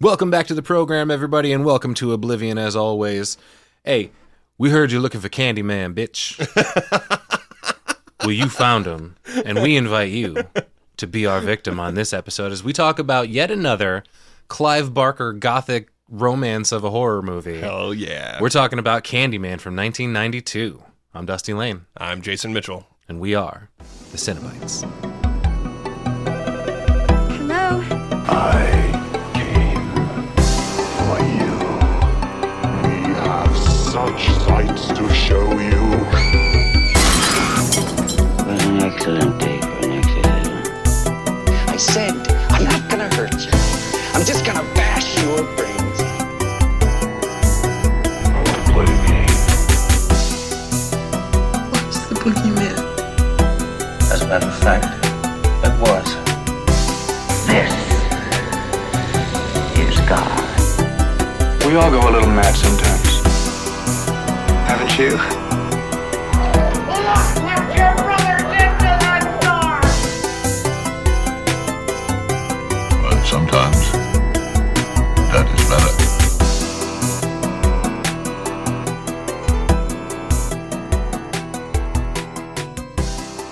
Welcome back to the program, everybody, and welcome to Oblivion, as always. Hey, we heard you're looking for Candyman, bitch. Well, you found him, and we invite you to be our victim on this episode as we talk about yet another Clive Barker gothic romance of a horror movie. Hell yeah. We're talking about Candyman from 1992. I'm Dusty Lane. I'm Jason Mitchell. And we are the Cinebytes. Hello? I came for you. We have such sights to show you. It was an excellent day for an accident. I said, I'm not gonna hurt you. I'm just gonna bash your brains in. I want to play a game. What's the boogeyman? As a matter of fact, it was. This is God. We all go a little mad sometimes. Haven't you? Put your brothers into that door! But sometimes, that is better.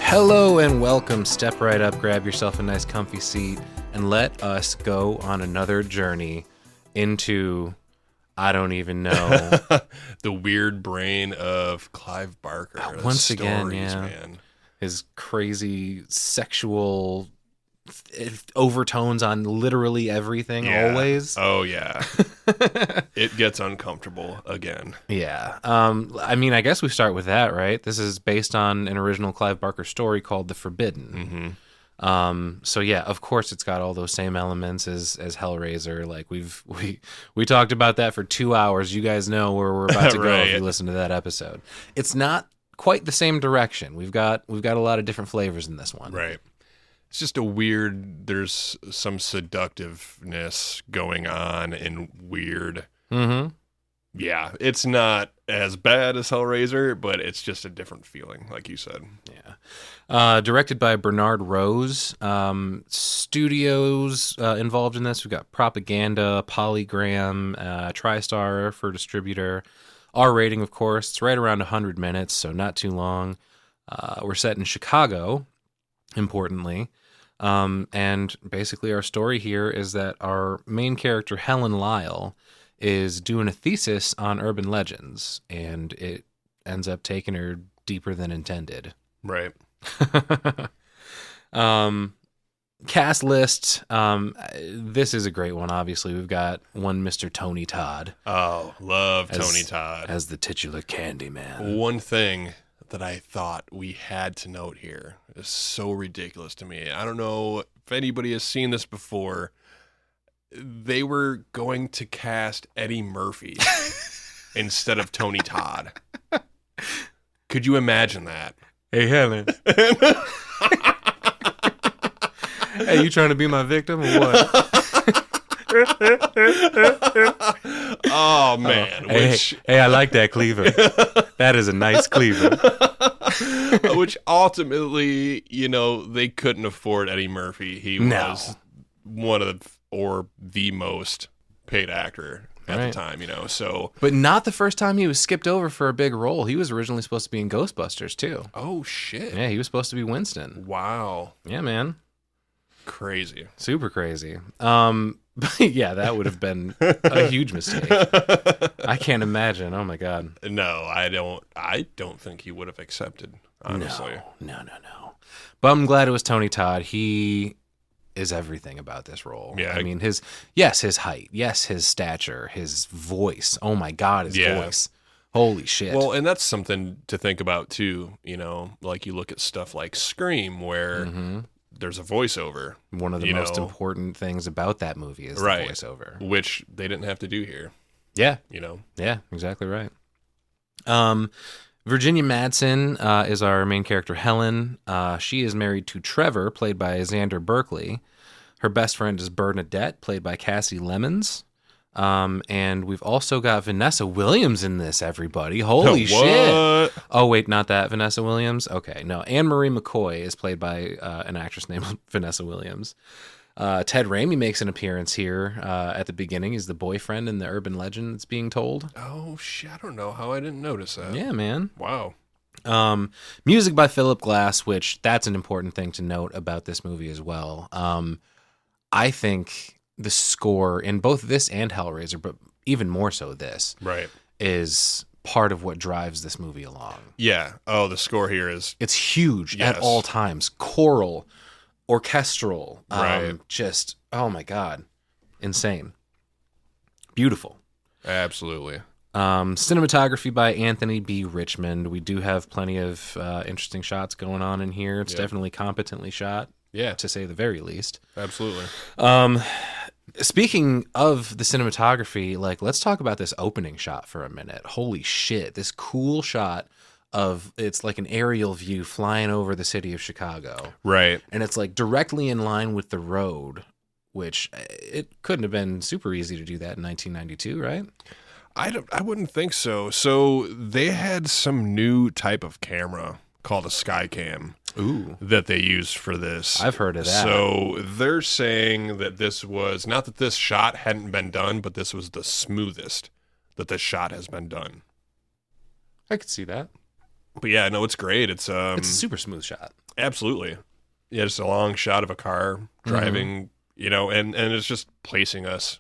Hello and welcome. Step right up, grab yourself a nice comfy seat, and let us go on another journey into, I don't even know. The weird brain of Clive Barker. Once Those again, stories, yeah. man. His crazy sexual overtones on literally everything, Yeah. always. Oh, yeah. It gets uncomfortable again. Yeah. I mean, I guess we start with that, right? This is based on an original Clive Barker story called The Forbidden. Mm-hmm. So yeah, of course it's got all those same elements as Hellraiser. Like we talked about that for 2 hours. You guys know where we're about to go if Right. you listen to that episode. It's not quite the same direction. We've got a lot of different flavors in this one. Right. It's just a weird, there's some seductiveness going on and weird. Mm-hmm. Yeah, it's not as bad as Hellraiser, but it's just a different feeling, like you said. Yeah. Directed by Bernard Rose. Studios involved in this. We've got Propaganda, Polygram, TriStar for distributor. R rating, of course. It's right around 100 minutes, so not too long. We're set in Chicago, importantly. And basically our story here is that our main character, Helen Lyle, is doing a thesis on urban legends, and it ends up taking her deeper than intended. Right. Cast list. This is a great one. Obviously, we've got one Mr. Tony Todd. Oh, love Tony Todd. As the titular Candyman. One thing that I thought we had to note here is so ridiculous to me. I don't know if anybody has seen this before. They were going to cast Eddie Murphy instead of Tony Todd. Could you imagine that? Hey, Helen. Hey, you trying to be my victim or what? Oh, man. Hey, I like that cleaver. That is a nice cleaver. Which ultimately, they couldn't afford Eddie Murphy. He was one of the most paid actor at the time, so. But not the first time he was skipped over for a big role. He was originally supposed to be in Ghostbusters, too. Oh, shit. Yeah, he was supposed to be Winston. Wow. Yeah, man. Crazy. Super crazy. But yeah, that would have been a huge mistake. I can't imagine. Oh my God. No, I don't think he would have accepted, honestly. No. But I'm glad it was Tony Todd. He is everything about this role. Yeah. I mean, his height. Yes, his stature, his voice. Oh my God, his voice. Holy shit. Well, and that's something to think about too, like you look at stuff like Scream where there's a voiceover. One of the most important things about that movie is the voiceover. Which they didn't have to do here. Yeah. Yeah, exactly right. Virginia Madsen is our main character, Helen. She is married to Trevor, played by Xander Berkeley. Her best friend is Bernadette, played by Cassie Lemons. And we've also got Vanessa Williams in this, everybody. Holy shit. Oh, wait, not that Vanessa Williams? Okay, no. Anne-Marie McCoy is played by an actress named Vanessa Williams. Ted Raimi makes an appearance here at the beginning. He's the boyfriend in the urban legend that's being told. Oh, shit. I don't know how I didn't notice that. Yeah, man. Wow. Music by Philip Glass, which that's an important thing to note about this movie as well. I think the score in both this and Hellraiser, but even more so this, Right. is part of what drives this movie along. Yeah. Oh, the score here is... It's huge Yes. at all times. Choral, orchestral, Right. just, oh my God, insane. Beautiful. Absolutely. Cinematography by Anthony B. Richmond. We do have plenty of interesting shots going on in here. It's definitely competently shot, Yeah. to say the very least. Absolutely. Speaking of the cinematography, like, let's talk about this opening shot for a minute. Holy shit, this cool shot of, it's like an aerial view flying over the city of Chicago. Right. And it's like directly in line with the road, which it couldn't have been super easy to do that in 1992, right? I wouldn't think so. So they had some new type of camera called a Skycam. Ooh. That they used for this. I've heard of that. So they're saying that this was, not that this shot hadn't been done, but this was the smoothest that this shot has been done. I could see that. But yeah, no, it's great. It's It's a super smooth shot. absolutely. Yeah, just a long shot of a car driving, you know, and it's just placing us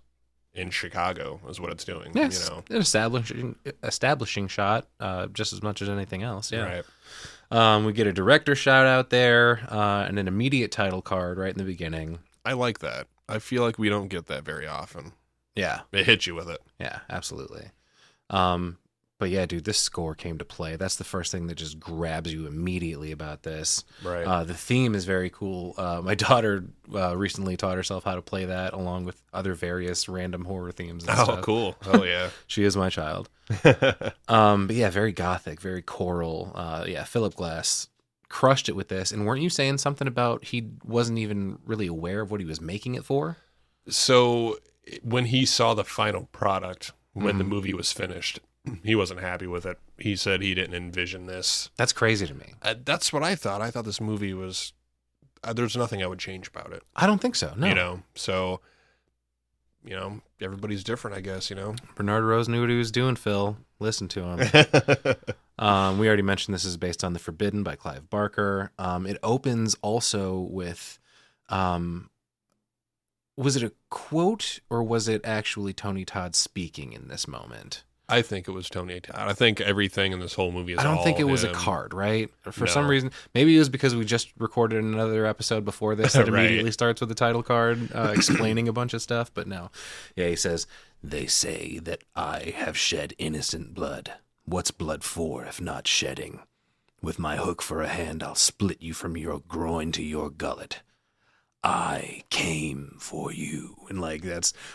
in Chicago is what it's doing. Yes, You know. an establishing shot, just as much as anything else. Yeah. Right. We get a director shout out there, and an immediate title card right in the beginning. I like that. I feel like we don't get that very often. Yeah, It hits you with it. yeah, absolutely. But yeah, dude, this score came to play. That's the first thing that just grabs you immediately about this. Right. The theme is very cool. My daughter recently taught herself how to play that along with other various random horror themes and Oh, stuff. cool. Oh, yeah. She is my child. But yeah, very gothic, very choral. Yeah, Philip Glass crushed it with this. And weren't you saying something about he wasn't even really aware of what he was making it for? So when he saw the final product, when the movie was finished, he wasn't happy with it. He said he didn't envision this. That's crazy to me. That's what I thought. I thought this movie was, there's nothing I would change about it. I don't think so. No. You know, so, you know, everybody's different, I guess, you know. Bernard Rose knew what he was doing, Phil. Listen to him. We already mentioned this is based on The Forbidden by Clive Barker. It opens also with, was it a quote or was it actually Tony Todd speaking in this moment? I think it was Tony Todd. I think everything in this whole movie is I don't think it was him. a card, right? For No. some reason, maybe it was because we just recorded another episode before this that Right. immediately starts with the title card explaining a bunch of stuff. But no, yeah, he says, "They say that I have shed innocent blood. What's blood for if not shedding? With my hook for a hand, I'll split you from your groin to your gullet. I came for you." And like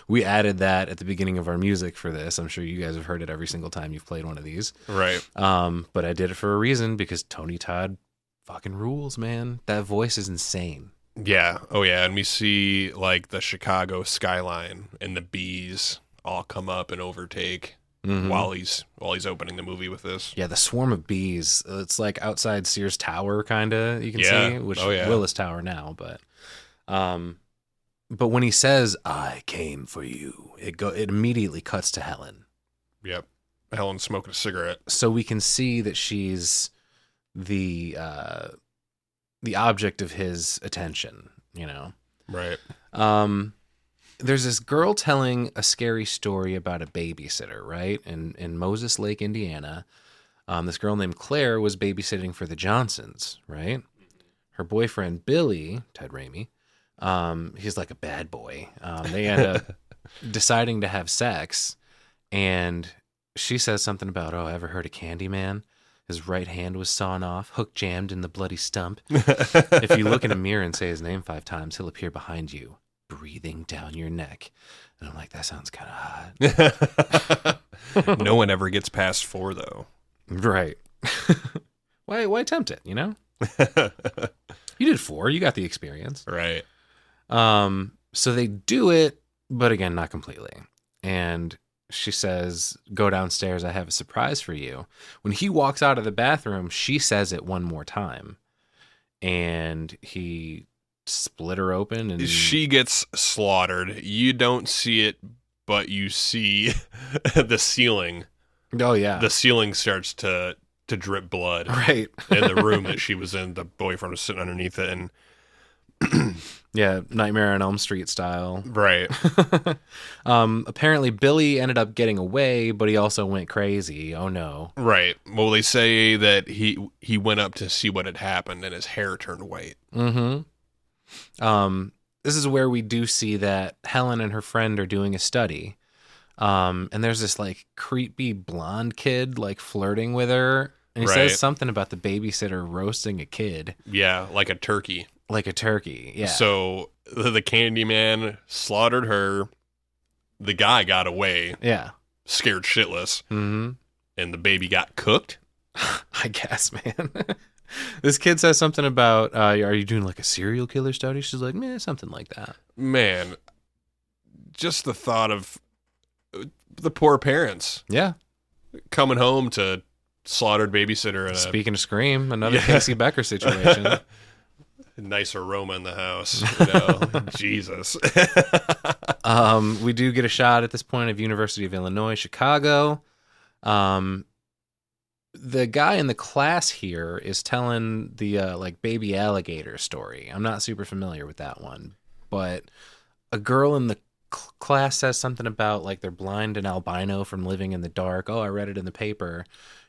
we added that at the beginning of our music for this. I'm sure you guys have heard it every single time you've played one of these. Right. But I did it for a reason because Tony Todd fucking rules, man. That voice is insane. Yeah. Oh, yeah. And we see like the Chicago skyline and the bees all come up and overtake while he's opening the movie with this. Yeah, the swarm of bees. It's like outside Sears Tower, kind of. You can Yeah. see, which Oh, yeah. Willis Tower now, but when he says "I came for you," it immediately cuts to Helen. Yep. Helen's smoking a cigarette. So we can see that she's the object of his attention, you know. Right. There's this girl telling a scary story about a babysitter, right? In Moses Lake, Indiana. This girl named Claire was babysitting for the Johnsons, right? Her boyfriend, Billy, Ted Raimi, he's like a bad boy. They end up deciding to have sex, and she says something about, "Oh, ever heard of Candyman? His right hand was sawn off, hook jammed in the bloody stump. If you look in a mirror and say his name 5 times, he'll appear behind you, breathing down your neck." And I'm like, that sounds kind of hot. No one ever gets past 4, though. Right. Why tempt it, you know? You did 4. You got the experience. Right. So they do it, but again, not completely. And she says, "Go downstairs. I have a surprise for you." When he walks out of the bathroom, she says it one more time. And he split her open, and She gets slaughtered. You don't see it, but you see the ceiling. oh yeah, The ceiling starts to drip blood right. in the room that she was in. The boyfriend was sitting underneath it, and Yeah, Nightmare on Elm Street style. right. Apparently Billy ended up getting away, but he also went crazy. Oh no. Right. Well, they say that he went up to see what had happened, and his hair turned white. Mm-hmm. This is where we do see that Helen and her friend are doing a study. And there's this like creepy blonde kid like flirting with her. And he Right. says something about the babysitter roasting a kid Yeah, like a turkey. like a turkey. Yeah. So the Candyman slaughtered her. The guy got away, yeah. scared shitless, Mm-hmm. and the baby got cooked. I guess, man. This kid says something about, are you doing like a serial killer study? She's like, meh, something like that. Man, just the thought of the poor parents Yeah. coming home to slaughtered babysitter and Speaking of Scream, another Yeah. Casey Becker situation. a nice aroma in the house. You know? Jesus. We do get a shot at this point of University of Illinois, Chicago. The guy in the class here is telling the like baby alligator story. I'm not super familiar with that one, but a girl in the class says something about like they're blind and albino from living in the dark. Oh, I read it in the paper,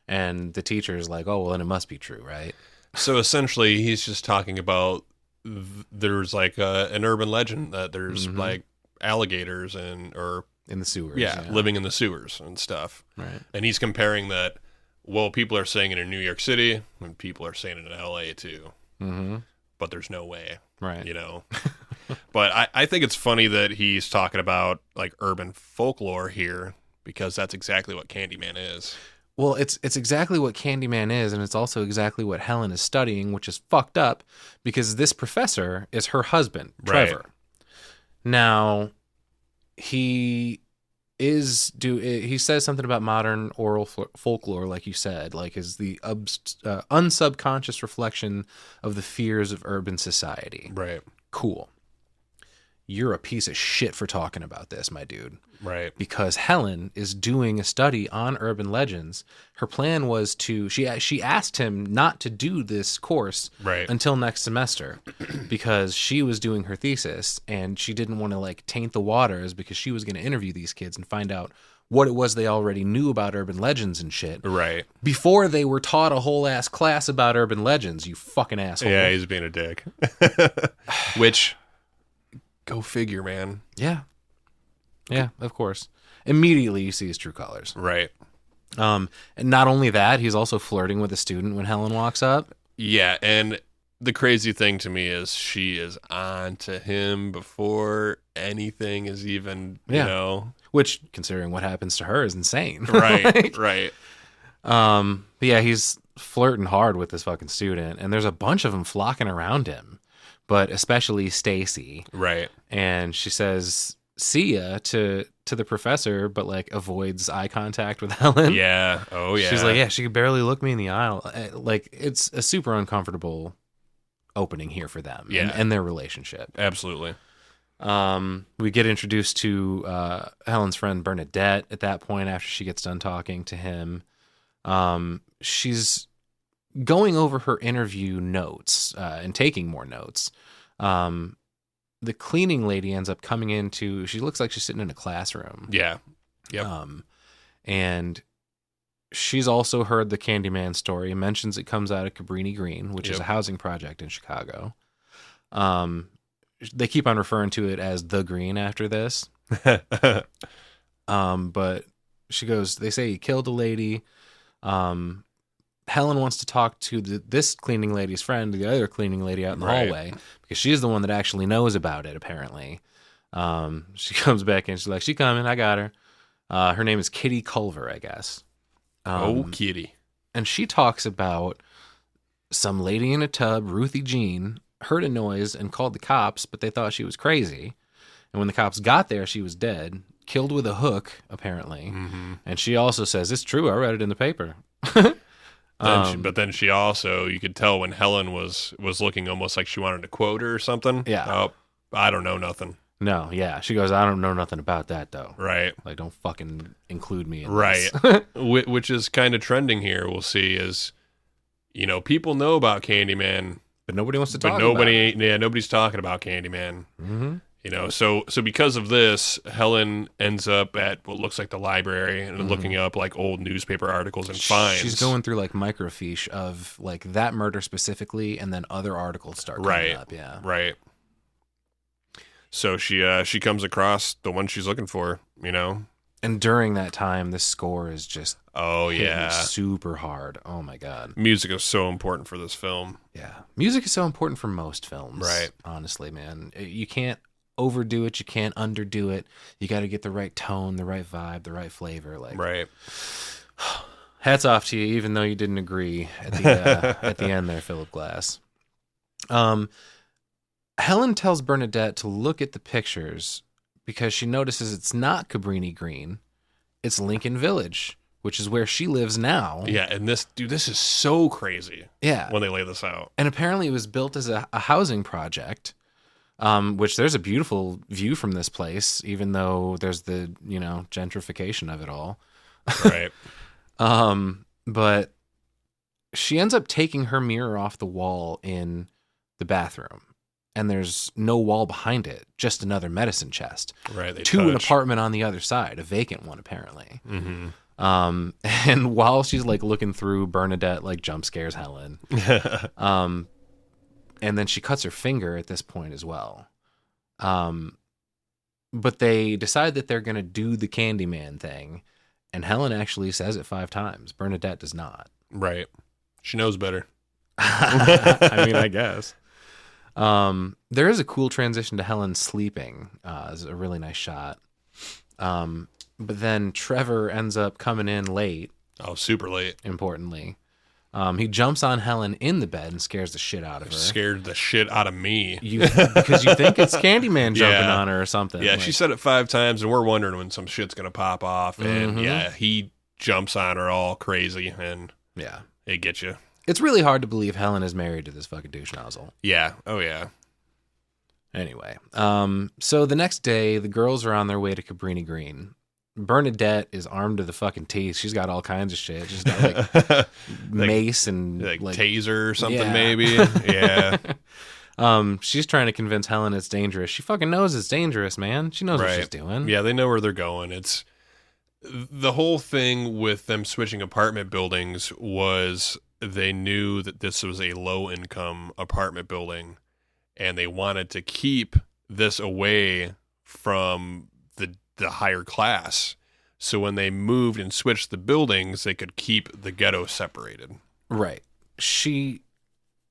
and the teacher's like, oh, well, then it must be true, right? So essentially, he's just talking about there's like an urban legend that there's Mhm. like alligators or In the sewers. living in the sewers and stuff. Right. And he's comparing that. Well, people are saying it in New York City, and people are saying it in LA too. Mm-hmm. But there's no way, Right. you know. But I think it's funny that he's talking about like urban folklore here, because that's exactly what Candyman is. Well, it's exactly what Candyman is, and it's also exactly what Helen is studying, which is fucked up because this professor is her husband, Right. Trevor. Now, he says something about modern oral folklore, like you said, like is the unsubconscious reflection of the fears of urban society. Right. Cool. You're a piece of shit for talking about this, my dude. Right. Because Helen is doing a study on urban legends. Her plan was she asked him not to do this course Right. until next semester because she was doing her thesis and she didn't want to like taint the waters because she was going to interview these kids and find out what it was they already knew about urban legends and shit Right. before they were taught a whole ass class about urban legends, you fucking asshole. Yeah, he's being a dick. Which, go figure, man. Yeah. Yeah, of course. Immediately you see his true colors. Right. And not only that, he's also flirting with a student when Helen walks up. Yeah, and the crazy thing to me is she is on to him before anything is even, Yeah. you know. Which, considering what happens to her, is insane. Right, Like, right. but yeah, he's flirting hard with this fucking student, and there's a bunch of them flocking around him, but especially Stacy. Right. And she says, "See ya" to the professor, but like avoids eye contact with Helen. Yeah. Oh, yeah. She's like, yeah, she could barely look me in the eye. Like, it's a super uncomfortable opening here for them and their relationship. Absolutely. We get introduced to Helen's friend Bernadette at that point after she gets done talking to him. She's going over her interview notes and taking more notes. The cleaning lady ends up coming into, she looks like she's sitting in a classroom. Yeah. Yep. And she's also heard the Candyman story, mentions it comes out of Cabrini Green, which is Yep. a housing project in Chicago. They keep on referring to it as the Green after this. But she goes, they say he killed a lady. Helen wants to talk to this cleaning lady's friend, the other cleaning lady out in the Right. hallway, because she's the one that actually knows about it, apparently. She comes back in, she's like, she coming, I got her. Her name is Kitty Culver, I guess. Oh, kitty. And she talks about some lady in a tub, Ruthie Jean, heard a noise and called the cops, but they thought she was crazy. And when the cops got there, she was dead, killed with a hook, apparently. Mm-hmm. And she also says, it's true, I read it in the paper. But then she also, you could tell when Helen was looking almost like she wanted to quote her or something. Yeah. Oh, I don't know nothing. No, yeah. She goes, I don't know nothing about that, though. Right. Like, don't fucking include me in Right. this. Which is kind of trending here. We'll see is, people know about Candyman, But nobody wants to but talk nobody, about it. nobody's talking about Candyman. Mm-hmm. So because of this, Helen ends up at what looks like the library and looking up like old newspaper articles and finds. She's going through like microfiche of like that murder specifically, and then other articles start coming up. Yeah. Right. So she comes across the one she's looking for, And during that time, the score is just hitting super hard. Oh my god. Music is so important for this film. Yeah. Music is so important for most films. Right. Honestly, man. You can't overdo it, you can't underdo it. You got to get the right tone, the right vibe, the right flavor. Like, right. Hats off to you, even though you didn't agree at the end there, Philip Glass. Helen tells Bernadette to look at the pictures because she notices it's not Cabrini Green, it's Lincoln Village, which is where she lives now. Yeah, and this is so crazy. Yeah, when they lay this out, and apparently it was built as a housing project. Which there's a beautiful view from this place, even though there's the, gentrification of it all. Right. But she ends up taking her mirror off the wall in the bathroom, and there's no wall behind it, just another medicine chest. Right. An apartment on the other side, a vacant one, apparently. Mm-hmm. And while she's like looking through, Bernadette like jump scares Helen. And then she cuts her finger at this point as well. But they decide that they're going to do the Candyman thing. And Helen actually says it 5 times. Bernadette does not. Right. She knows better. I mean, I guess. There is a cool transition to Helen sleeping. It's a really nice shot. But then Trevor ends up coming in late. Oh, super late. Importantly. He jumps on Helen in the bed and scares the shit out of her. Scared the shit out of me. Because you think it's Candyman jumping on her or something. Yeah, she said it 5 times, and we're wondering when some shit's going to pop off. And he jumps on her all crazy, and it gets you. It's really hard to believe Helen is married to this fucking douche nozzle. Yeah. Oh, yeah. Anyway, so the next day, the girls are on their way to Cabrini Green. Bernadette is armed to the fucking teeth. She's got all kinds of shit. She's got like mace and like taser or something, maybe. Yeah. She's trying to convince Helen it's dangerous. She fucking knows it's dangerous, man. She knows what she's doing. Yeah, they know where they're going. It's the whole thing with them switching apartment buildings was they knew that this was a low-income apartment building, and they wanted to keep this away from the higher class. So when they moved and switched the buildings, they could keep the ghetto separated. Right. She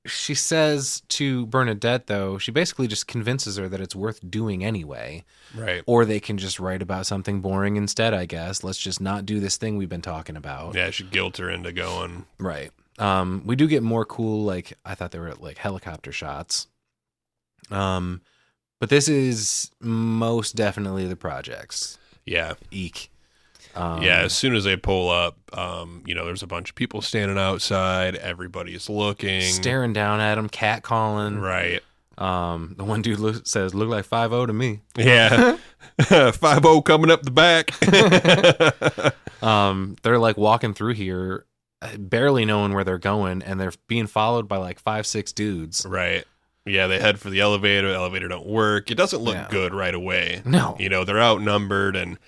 says to Bernadette, though, she basically just convinces her that it's worth doing anyway. Right. Or they can just write about something boring instead, I guess. Let's just not do this thing we've been talking about. Yeah, she guilt her into going. Right. We do get more cool, like, I thought they were like helicopter shots. But this is most definitely the projects. Yeah. Eek. As soon as they pull up, there's a bunch of people standing outside. Everybody's looking. Staring down at them, catcalling. Right. The one dude says, look like 5-0 to me. Yeah. 5-0 coming up the back. They're like walking through here, barely knowing where they're going, and they're being followed by like 5-6 dudes. Right. Yeah, they head for the elevator. The elevator don't work. It doesn't look good right away. No. They're outnumbered, and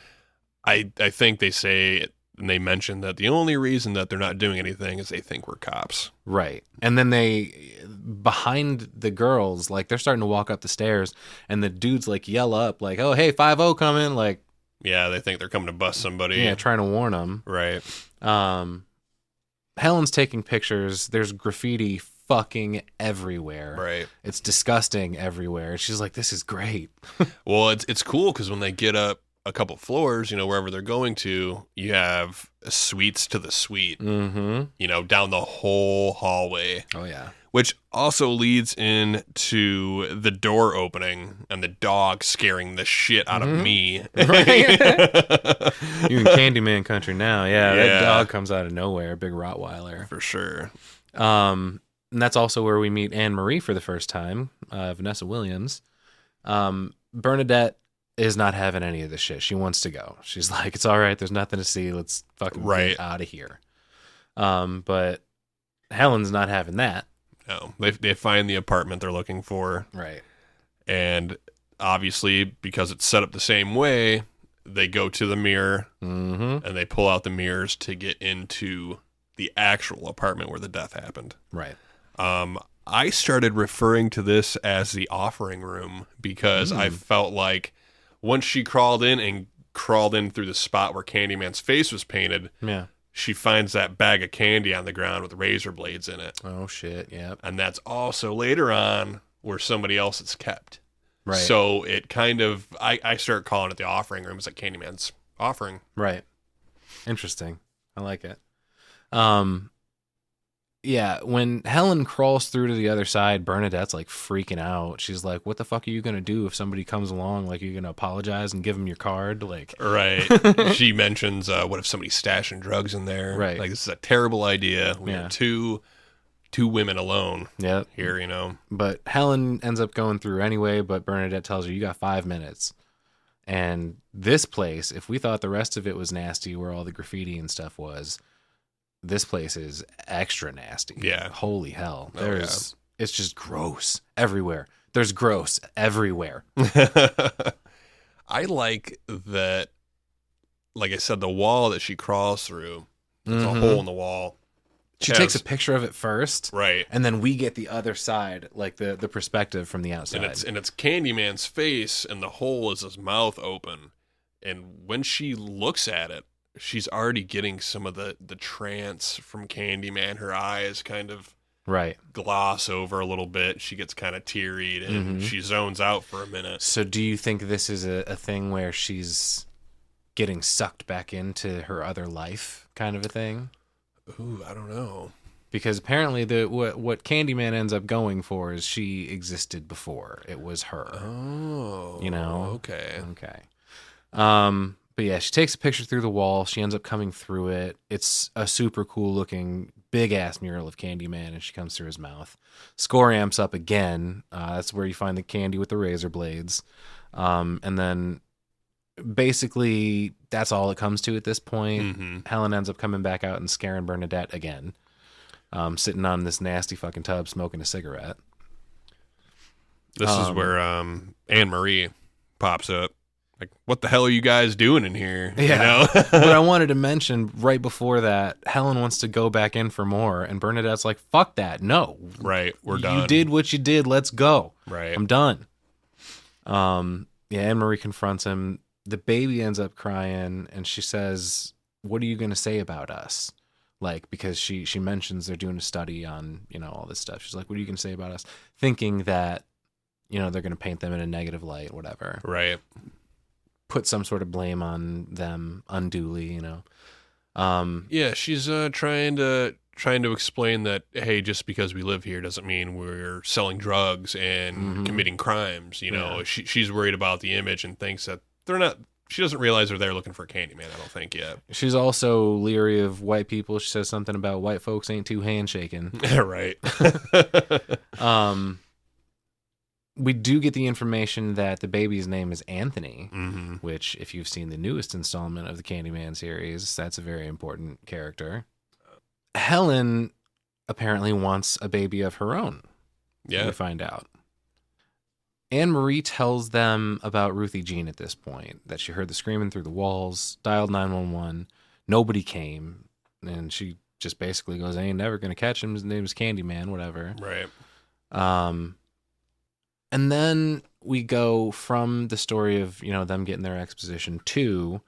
I think they say, and they mention that the only reason that they're not doing anything is they think we're cops. Right. And then behind the girls, like they're starting to walk up the stairs, and the dudes like yell up like, oh, hey, 5-0 coming. Like, yeah, they think they're coming to bust somebody. Yeah, trying to warn them. Right. Helen's taking pictures. There's graffiti fucking everywhere. Right. It's disgusting everywhere. She's like, this is great. Well, it's cool because when they get up a couple floors, wherever they're going to, you have suites to the suite, down the whole hallway. Oh, yeah. Which also leads into the door opening and the dog scaring the shit out of me. Right? You in Candyman country now. Yeah, Yeah. that dog comes out of nowhere. Big Rottweiler. For sure. And that's also where we meet Anne Marie for the first time, Vanessa Williams. Bernadette is not having any of this shit. She wants to go. She's like, it's all right. There's nothing to see. Let's fucking get out of here. But Helen's not having that. No, they find the apartment they're looking for. Right. And obviously, because it's set up the same way, they go to the mirror and they pull out the mirrors to get into the actual apartment where the death happened. Right. I started referring to this as the offering room because I felt like once she crawled in through the spot where Candyman's face was painted, she finds that bag of candy on the ground with razor blades in it. Oh, shit, yep. And that's also later on where somebody else is kept. Right. So it kind of, I started calling it the offering room. It's like Candyman's offering. Right. Interesting. I like it. Yeah, when Helen crawls through to the other side, Bernadette's like freaking out. She's like, what the fuck are you going to do if somebody comes along? Like, you're going to apologize and give them your card? Like, right. She mentions, what if somebody's stashing drugs in there? Right. Like, this is a terrible idea. We have two women alone here, But Helen ends up going through anyway, but Bernadette tells her, you got 5 minutes. And this place, if we thought the rest of it was nasty, where all the graffiti and stuff was, this place is extra nasty. Yeah. Holy hell. It's just gross everywhere. There's gross everywhere. I like that, like I said, the wall that she crawls through, there's a hole in the wall. She takes a picture of it first. Right. And then we get the other side, like the perspective from the outside. And it's Candyman's face, and the hole is his mouth open. And when she looks at it, she's already getting some of the trance from Candyman. Her eyes kind of gloss over a little bit. She gets kind of teary and she zones out for a minute. So do you think this is a thing where she's getting sucked back into her other life kind of a thing? Ooh, I don't know. Because apparently what Candyman ends up going for is she existed before. It was her. Oh. Okay. But yeah, she takes a picture through the wall. She ends up coming through it. It's a super cool looking big ass mural of Candyman, and she comes through his mouth. Score amps up again. That's where you find the candy with the razor blades. And then basically that's all it comes to at this point. Helen ends up coming back out and scaring Bernadette again. Sitting on this nasty fucking tub smoking a cigarette. This is where Anne Marie pops up. Like, what the hell are you guys doing in here? Yeah. But I wanted to mention right before that, Helen wants to go back in for more, and Bernadette's like, fuck that. No. Right. We're done. You did what you did. Let's go. Right. I'm done. Anne Marie confronts him. The baby ends up crying, and she says, what are you going to say about us? Like, because she mentions they're doing a study on, all this stuff. She's like, what are you going to say about us? Thinking that, they're going to paint them in a negative light, whatever. Right. Put some sort of blame on them unduly, Yeah, she's trying to explain that, hey, just because we live here doesn't mean we're selling drugs and committing crimes. She's worried about the image and thinks that they're not. She doesn't realize they're there looking for Candyman, I don't think, yet. She's also leery of white people. She says something about white folks ain't too handshaking. Right. We do get the information that the baby's name is Anthony, which, if you've seen the newest installment of the Candyman series, that's a very important character. Helen apparently wants a baby of her own. Yeah. We find out. Anne Marie tells them about Ruthie Jean at this point, that she heard the screaming through the walls, dialed 911, nobody came, and she just basically goes, I ain't never going to catch him, his name's Candyman, whatever. Right. And then we go from the story of, them getting their exposition to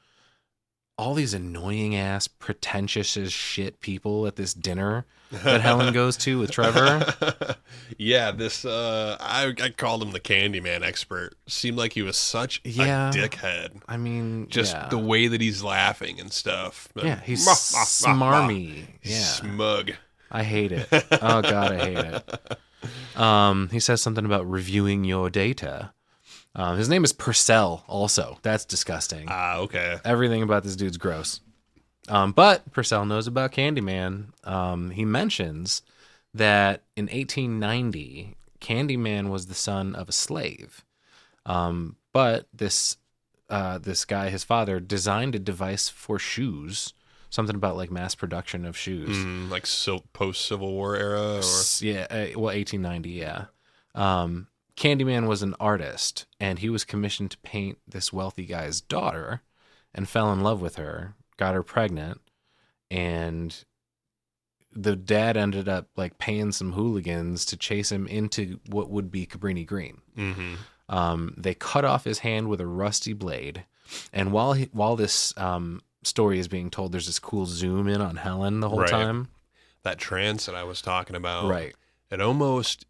all these annoying ass, pretentious as shit people at this dinner that Helen goes to with Trevor. Yeah, this I called him the Candyman expert. Seemed like he was such a dickhead. I mean, just the way that he's laughing and stuff. Yeah, he's smarmy. Yeah, smug. I hate it. Oh God, I hate it. He says something about reviewing your data. His name is Purcell also. That's disgusting. Okay. Everything about this dude's gross. But Purcell knows about Candyman. He mentions that in 1890, Candyman was the son of a slave. But this guy, his father, designed a device for shoes. Something about like mass production of shoes. Like post-Civil War era? Or? Yeah, 1890, yeah. Candyman was an artist, and he was commissioned to paint this wealthy guy's daughter and fell in love with her, got her pregnant, and the dad ended up like paying some hooligans to chase him into what would be Cabrini Green. Mm-hmm. They cut off his hand with a rusty blade, and while this story is being told, there's this cool zoom in on Helen the whole time. That trance that I was talking about. Right. It almost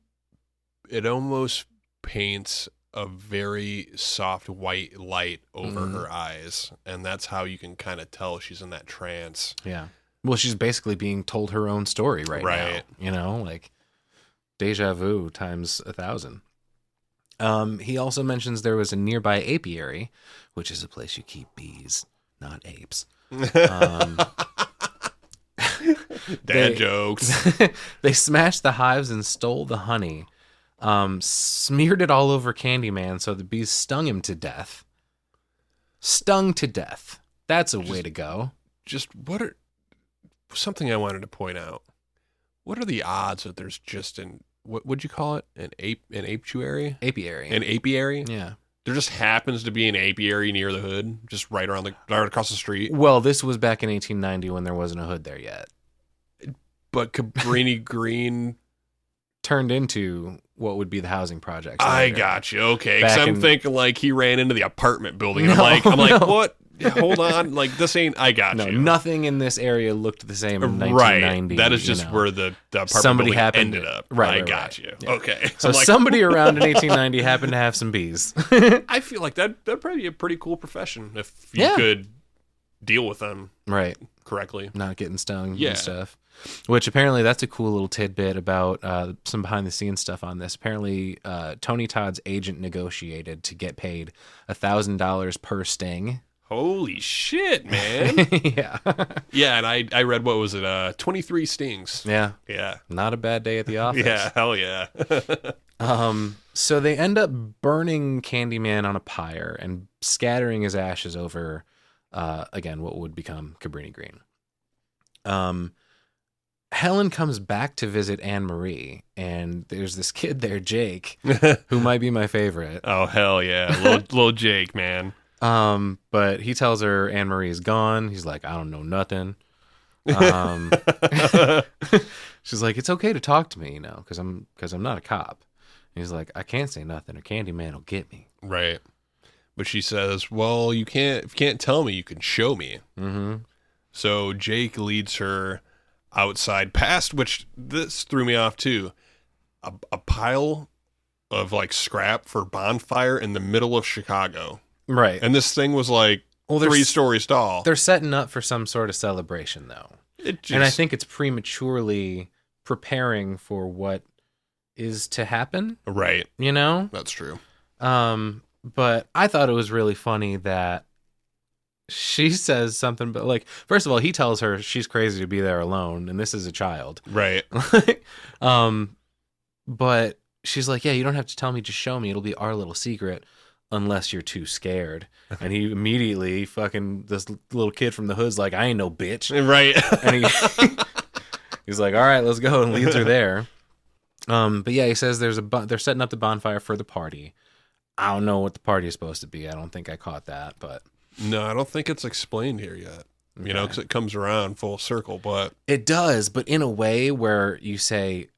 paints a very soft white light over her eyes, and that's how you can kind of tell she's in that trance. Yeah. Well, she's basically being told her own story right now. You know, like deja vu times 1,000. He also mentions there was a nearby apiary, which is a place you keep bees, not apes. Dad jokes. They smashed the hives and stole the honey. Smeared it all over Candyman so the bees stung him to death. Stung to death. That's a way to go. Just something I wanted to point out. What are the odds that there's just what would you call it? An apiary? Apiary. An apiary? Yeah. There just happens to be an apiary near the hood, just right across the street. Well, this was back in 1890 when there wasn't a hood there yet. But Cabrini Green turned into what would be the housing projects. I got you. Okay, because I'm thinking like he ran into the apartment building. I'm like, what? Hold on, like this ain't. I got you. Nothing in this area looked the same in 1990. Right. That is just where the apartment building ended up. Right. I got you. Yeah. Okay. So somebody around in 1890 happened to have some bees. I feel like that'd probably be a pretty cool profession if you could deal with them correctly, not getting stung and stuff. Which apparently that's a cool little tidbit about some behind the scenes stuff on this. Apparently, Tony Todd's agent negotiated to get paid $1,000 per sting. Holy shit, man! Yeah, yeah, and I read, what was it? 23 stings. Yeah, yeah, not a bad day at the office. Yeah, hell yeah. So they end up burning Candyman on a pyre and scattering his ashes over, again, what would become Cabrini Green. Helen comes back to visit Anne Marie, and there's this kid there, Jake, who might be my favorite. Oh, hell yeah. Little Jake, man. But he tells her Anne Marie is gone. He's like, I don't know nothing. She's like, it's okay to talk to me, because I'm not a cop. And he's like, I can't say nothing, or Candyman will get me. Right. But she says, well, if you can't tell me, you can show me. Mm-hmm. So Jake leads her outside past, which this threw me off too, a pile of like scrap for bonfire in the middle of Chicago. Right. And this thing was like 3 stories tall. They're setting up for some sort of celebration though. And I think it's prematurely preparing for what is to happen. Right. You know? That's true. But I thought it was really funny that she says something, but like, first of all, he tells her she's crazy to be there alone, and this is a child. Right. But she's like, yeah, you don't have to tell me, just show me. It'll be our little secret, unless you're too scared. And he immediately this little kid from the hood's like, I ain't no bitch. Right. And he's like, all right, let's go, and leads her there. But yeah, he says they're setting up the bonfire for the party. I don't know what the party is supposed to be. I don't think I caught that, but no, I don't think it's explained here yet. Okay. You know, because it comes around full circle, but it does, but in a way where you say,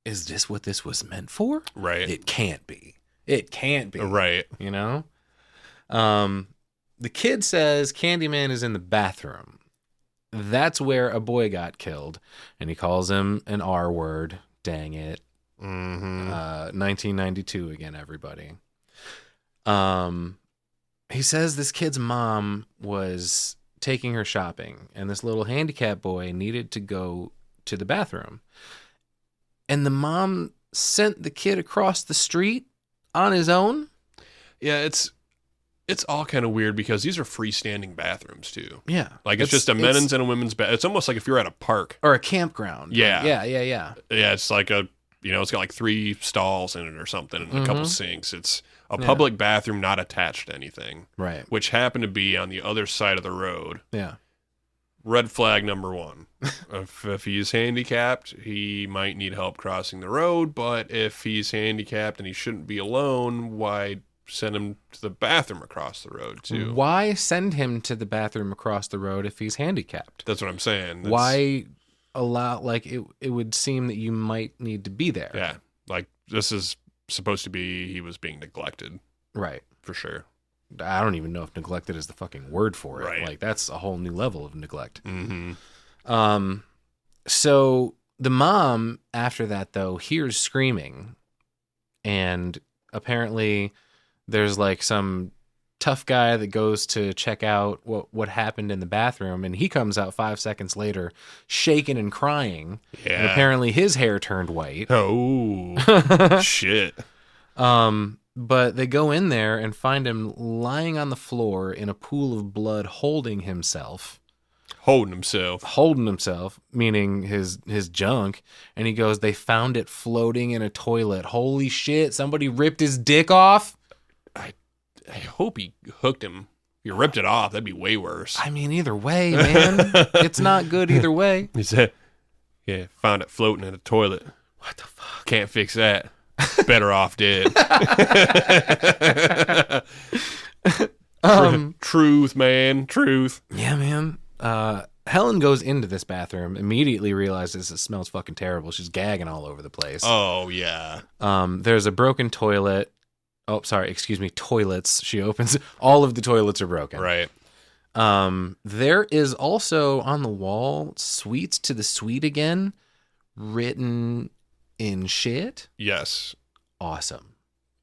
is this what this was meant for? Right. It can't be. It can't be. Right. You know? The kid says Candyman is in the bathroom. That's where a boy got killed, and he calls him an R word. Dang it. 1992 again, everybody. He says this kid's mom was taking her shopping, and this little handicapped boy needed to go to the bathroom. And the mom sent the kid across the street on his own. Yeah, it's all kind of weird because these are freestanding bathrooms too. Yeah. Like it's just a men's and a women's bath. It's almost like if you're at a park. Or a campground. Yeah. Yeah. Yeah, it's like it's got like 3 stalls in it or something and a couple sinks. It's a public bathroom not attached to anything. Right. Which happened to be on the other side of the road. Yeah. Red flag number 1. If he's handicapped, he might need help crossing the road, but if he's handicapped and he shouldn't be alone, why send him to the bathroom across the road too? Why send him to the bathroom across the road if he's handicapped? That's what I'm saying. Why allow, like, it would seem that you might need to be there. Yeah. Like, this is supposed to be he was being neglected. Right. For sure. I don't even know if neglected is the fucking word for it. Right. Like, that's a whole new level of neglect. Mm-hmm. So the mom, after that, though, hears screaming. And apparently there's, like, some tough guy that goes to check out what happened in the bathroom. And he comes out 5 seconds later, shaking and crying. Yeah. And apparently his hair turned white. Oh, shit. But they go in there and find him lying on the floor in a pool of blood, holding himself, meaning his junk. And he goes, they found it floating in a toilet. Holy shit, somebody ripped his dick off. I hope he hooked him. You ripped it off, that'd be way worse. I mean, either way, man. It's not good either way. He said, yeah, found it floating in a toilet. What the fuck? Can't fix that. Better off dead. Truth, man. Truth. Yeah, man. Helen goes into this bathroom, immediately realizes it smells fucking terrible. She's gagging all over the place. Oh, yeah. There's a broken toilet. Oh, sorry. Excuse me. Toilets. She opens. All of the toilets are broken. Right. There is also on the wall, "Sweets to the Sweet Again," written in shit. Yes. Awesome.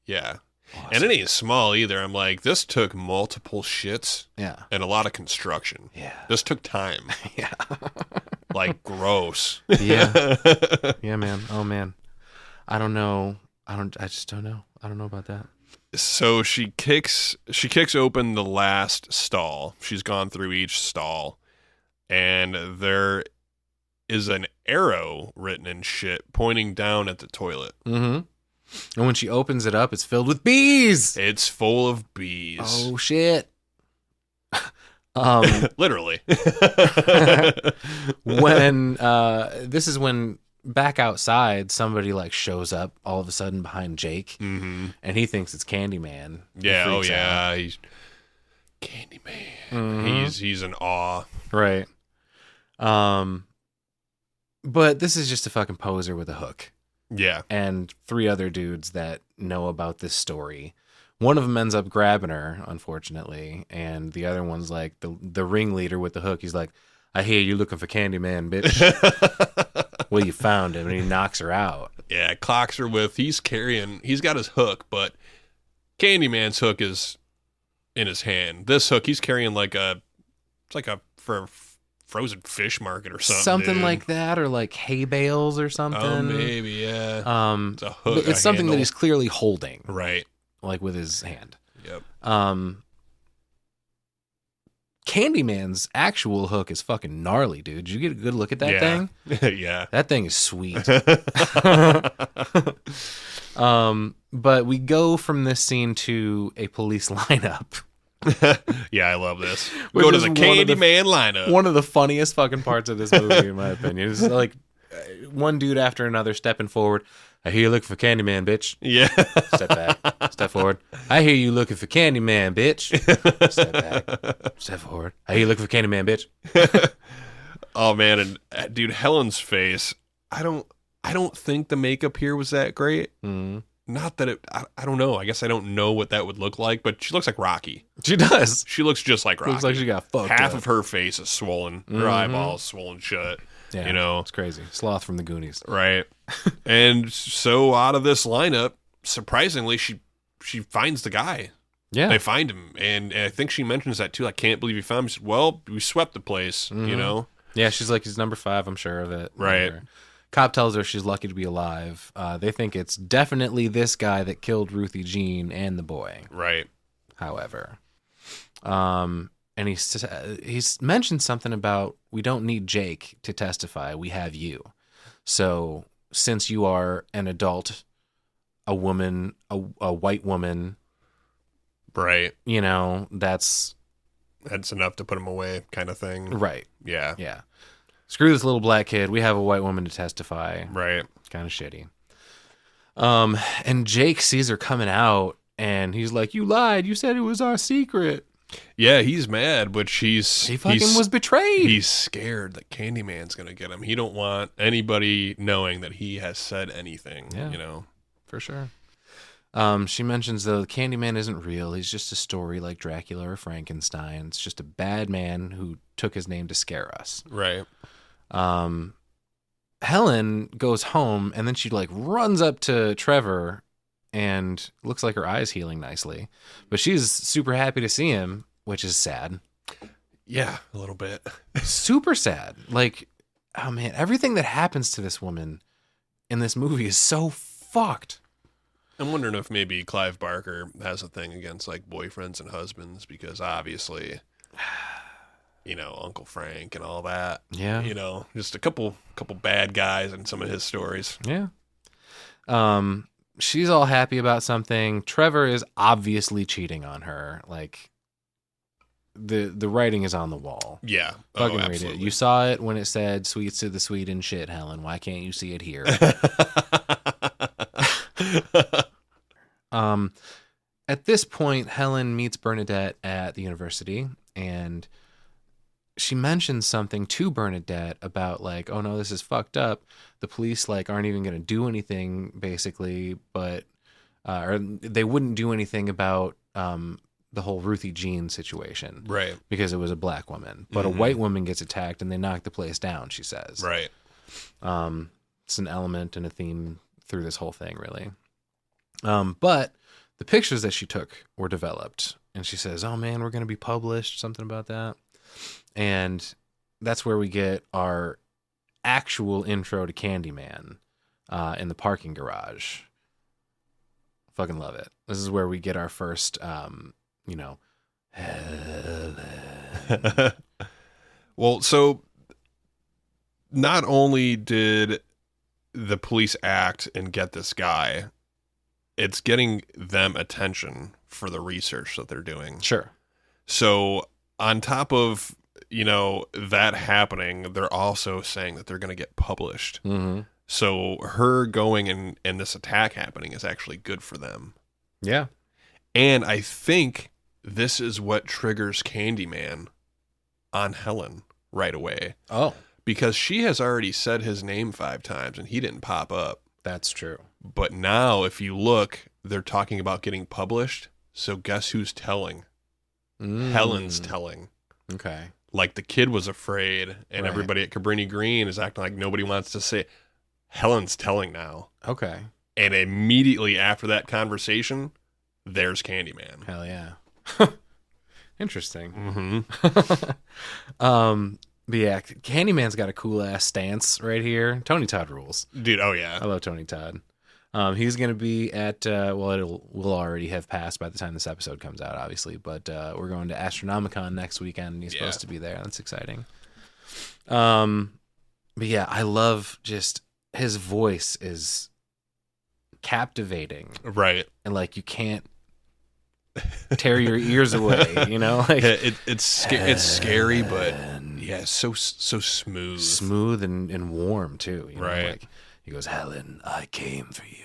Yeah. Awesome. And it ain't small either. I'm like, this took multiple shits. Yeah. And a lot of construction. Yeah. This took time. Yeah. Like, gross. Yeah. Yeah, man. Oh, man. I don't know. I just don't know. I don't know about that. So she kicks open the last stall. She's gone through each stall. And there is an arrow written in shit pointing down at the toilet. Mm-hmm. And when she opens it up, it's filled with bees. It's full of bees. Oh, shit. Literally. When this is when back outside, somebody like shows up all of a sudden behind Jake, and he thinks it's Candyman. Yeah. Oh, out. yeah. He's Candyman. Mm-hmm. He's in awe. Right. But this is just a fucking poser with a hook. Yeah. And 3 other dudes that know about this story. One of them ends up grabbing her, unfortunately, and the other one's like the ringleader with the hook. He's like, "I hear you looking for Candyman, bitch." Well, you found him, and he knocks her out. Yeah, clocks her with, he's got his hook, but Candyman's hook is in his hand. This hook, he's carrying for a frozen fish market or something. Something dude. like that, or like hay bales or something. Oh, maybe, yeah. It's a hook. It's something handle. that he's clearly holding, right, like with his hand. Yep. Candyman's actual hook is fucking gnarly, dude. Did you get a good look at that thing? Yeah. That thing is sweet. But we go from this scene to a police lineup. Yeah, I love this. Which Go to is the one of the- Candyman lineup. One of the funniest fucking parts of this movie, in my opinion. It's like one dude after another stepping forward. "I hear you looking for Candyman, bitch." Yeah. Step back. Step forward. "I hear you looking for Candyman, bitch." Step back. Step forward. "I hear you looking for Candyman, bitch." Oh man, and dude, Helen's face. I don't think the makeup here was that great. Mm. not that I don't know. I guess I don't know what that would look like, but she looks like Rocky. She does. She looks just like Rocky. Looks like she got fucked Half up. of her face is swollen. Her eyeballs swollen shut. Yeah, you know, it's crazy. Sloth from the Goonies. right? And so out of this lineup, surprisingly, she finds the guy. Yeah. They find him, and I think she mentions that too. I can't believe you found him. She said, well, we swept the place, you know? Yeah, she's like, he's number 5, I'm sure of it. Right. Whatever. Cop tells her she's lucky to be alive. They think it's definitely this guy that killed Ruthie Jean and the boy. Right. However, and he's mentioned something about we don't need Jake to testify. We have you. So since you are an adult, a woman, a white woman, Right. you know, that's enough to put him away, kind of thing. right. Yeah. Yeah. Screw this little black kid. We have a white woman to testify. Right. Kind of shitty. And Jake sees her coming out, and he's like, "You lied. You said it was our secret." Yeah, he's mad, but he was betrayed. He's scared that Candyman's gonna get him. He don't want anybody knowing that he has said anything. Yeah. You know, for sure. She mentions, though, the Candyman isn't real. He's just a story like Dracula or Frankenstein. It's just a bad man who took his name to scare us. right? Helen goes home, and then she like runs up to Trevor, and looks like her eye's healing nicely. But she's super happy to see him, which is sad. Yeah, a little bit. Super sad. Like, oh man, everything that happens to this woman in this movie is so fucked. I'm wondering if maybe Clive Barker has a thing against like boyfriends and husbands, because obviously, you know, Uncle Frank and all that. Yeah. You know, just a couple bad guys in some of his stories. Yeah. She's all happy about something. Trevor is obviously cheating on her. Like, the writing is on the wall. Yeah. Fucking Oh, read it. absolutely. You saw it when it said "sweets to the sweet and shit," Helen. Why can't you see it here? At this point, Helen meets Bernadette at the university, and she mentions something to Bernadette about like, "Oh no, this is fucked up. The police like aren't even going to do anything, basically, but or they wouldn't do anything about the whole Ruthie Jean situation, Right. Because it was a black woman, but a white woman gets attacked and they knock the place down." She says, Right. It's an element and a theme through this whole thing, really. But the pictures that she took were developed, and she says, "Oh man, we're going to be published," something about that. And that's where we get our actual intro to Candyman in the parking garage. Fucking love it. This is where we get our first, you know, Well, so not only did the police act and get this guy, it's getting them attention for the research that they're doing. sure. So on top of, you know, that happening, they're also saying that they're going to get published. Mm-hmm. So her going and this attack happening is actually good for them. Yeah. And I think this is what triggers Candyman on Helen right away. Oh, Because she has already said his name 5 times and he didn't pop up. that's true. But now, if you look, they're talking about getting published. So guess who's telling? Helen's telling. Okay. Like the kid was afraid, and Right. everybody at Cabrini Green is acting like nobody wants to say. Helen's telling now. Okay. And immediately after that conversation, there's Candyman. Hell yeah. Interesting. Mm-hmm. But yeah, Candyman's got a cool ass stance right here. Tony Todd rules. Dude, oh yeah. I love Tony Todd. He's going to will already have passed by the time this episode comes out, obviously, but we're going to Astronomicon next weekend, and he's supposed to be there. That's exciting. But yeah, I love just his voice is captivating, Right. and like you can't tear your ears away, you know? Like It's scary, but yeah, so smooth. and warm too, you know? Right. Like he goes, "Helen, I came for you."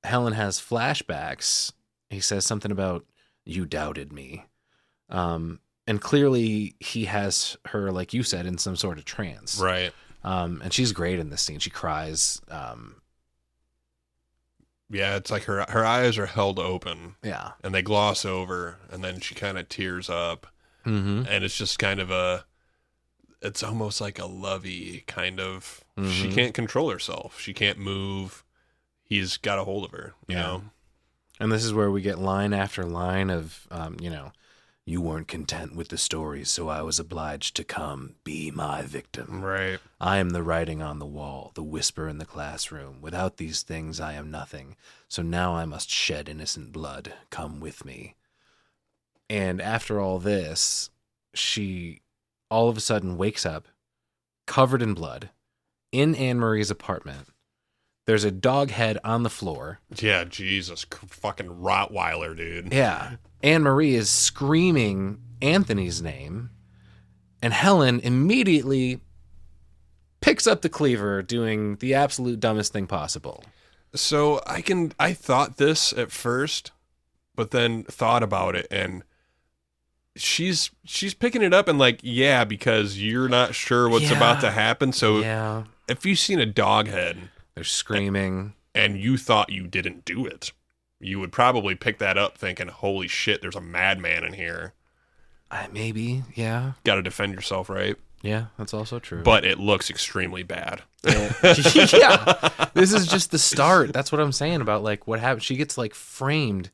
Helen has flashbacks. He says something about "you doubted me," and clearly he has her, like you said, in some sort of trance. Right. And she's great in this scene. She cries. Yeah, it's like her eyes are held open. Yeah. And they gloss over, and then she kind of tears up. Mm-hmm. And it's just kind of it's almost like a lovey kind of, she can't control herself. She can't move. He's got a hold of her, you know? And this is where we get line after line of, you weren't content with the stories, so I was obliged to come be my victim. Right. I am the writing on the wall, the whisper in the classroom. Without these things, I am nothing. So now I must shed innocent blood. Come with me. And after all this, she all of a sudden wakes up, covered in blood, in Anne-Marie's apartment. There's a dog head on the floor. Yeah, Jesus. Fucking Rottweiler, dude. Yeah. Anne-Marie is screaming Anthony's name, and Helen immediately picks up the cleaver, doing the absolute dumbest thing possible. So I thought this at first, but then thought about it, and she's picking it up and like, yeah, because you're not sure what's about to happen. So if you've seen a dog head, they're screaming, and you thought you didn't do it, you would probably pick that up thinking, holy shit, there's a madman in here. Maybe, yeah. Got to defend yourself, right? Yeah, that's also true. But it looks extremely bad. Yeah. This is just the start. That's what I'm saying about like what happened. She gets like framed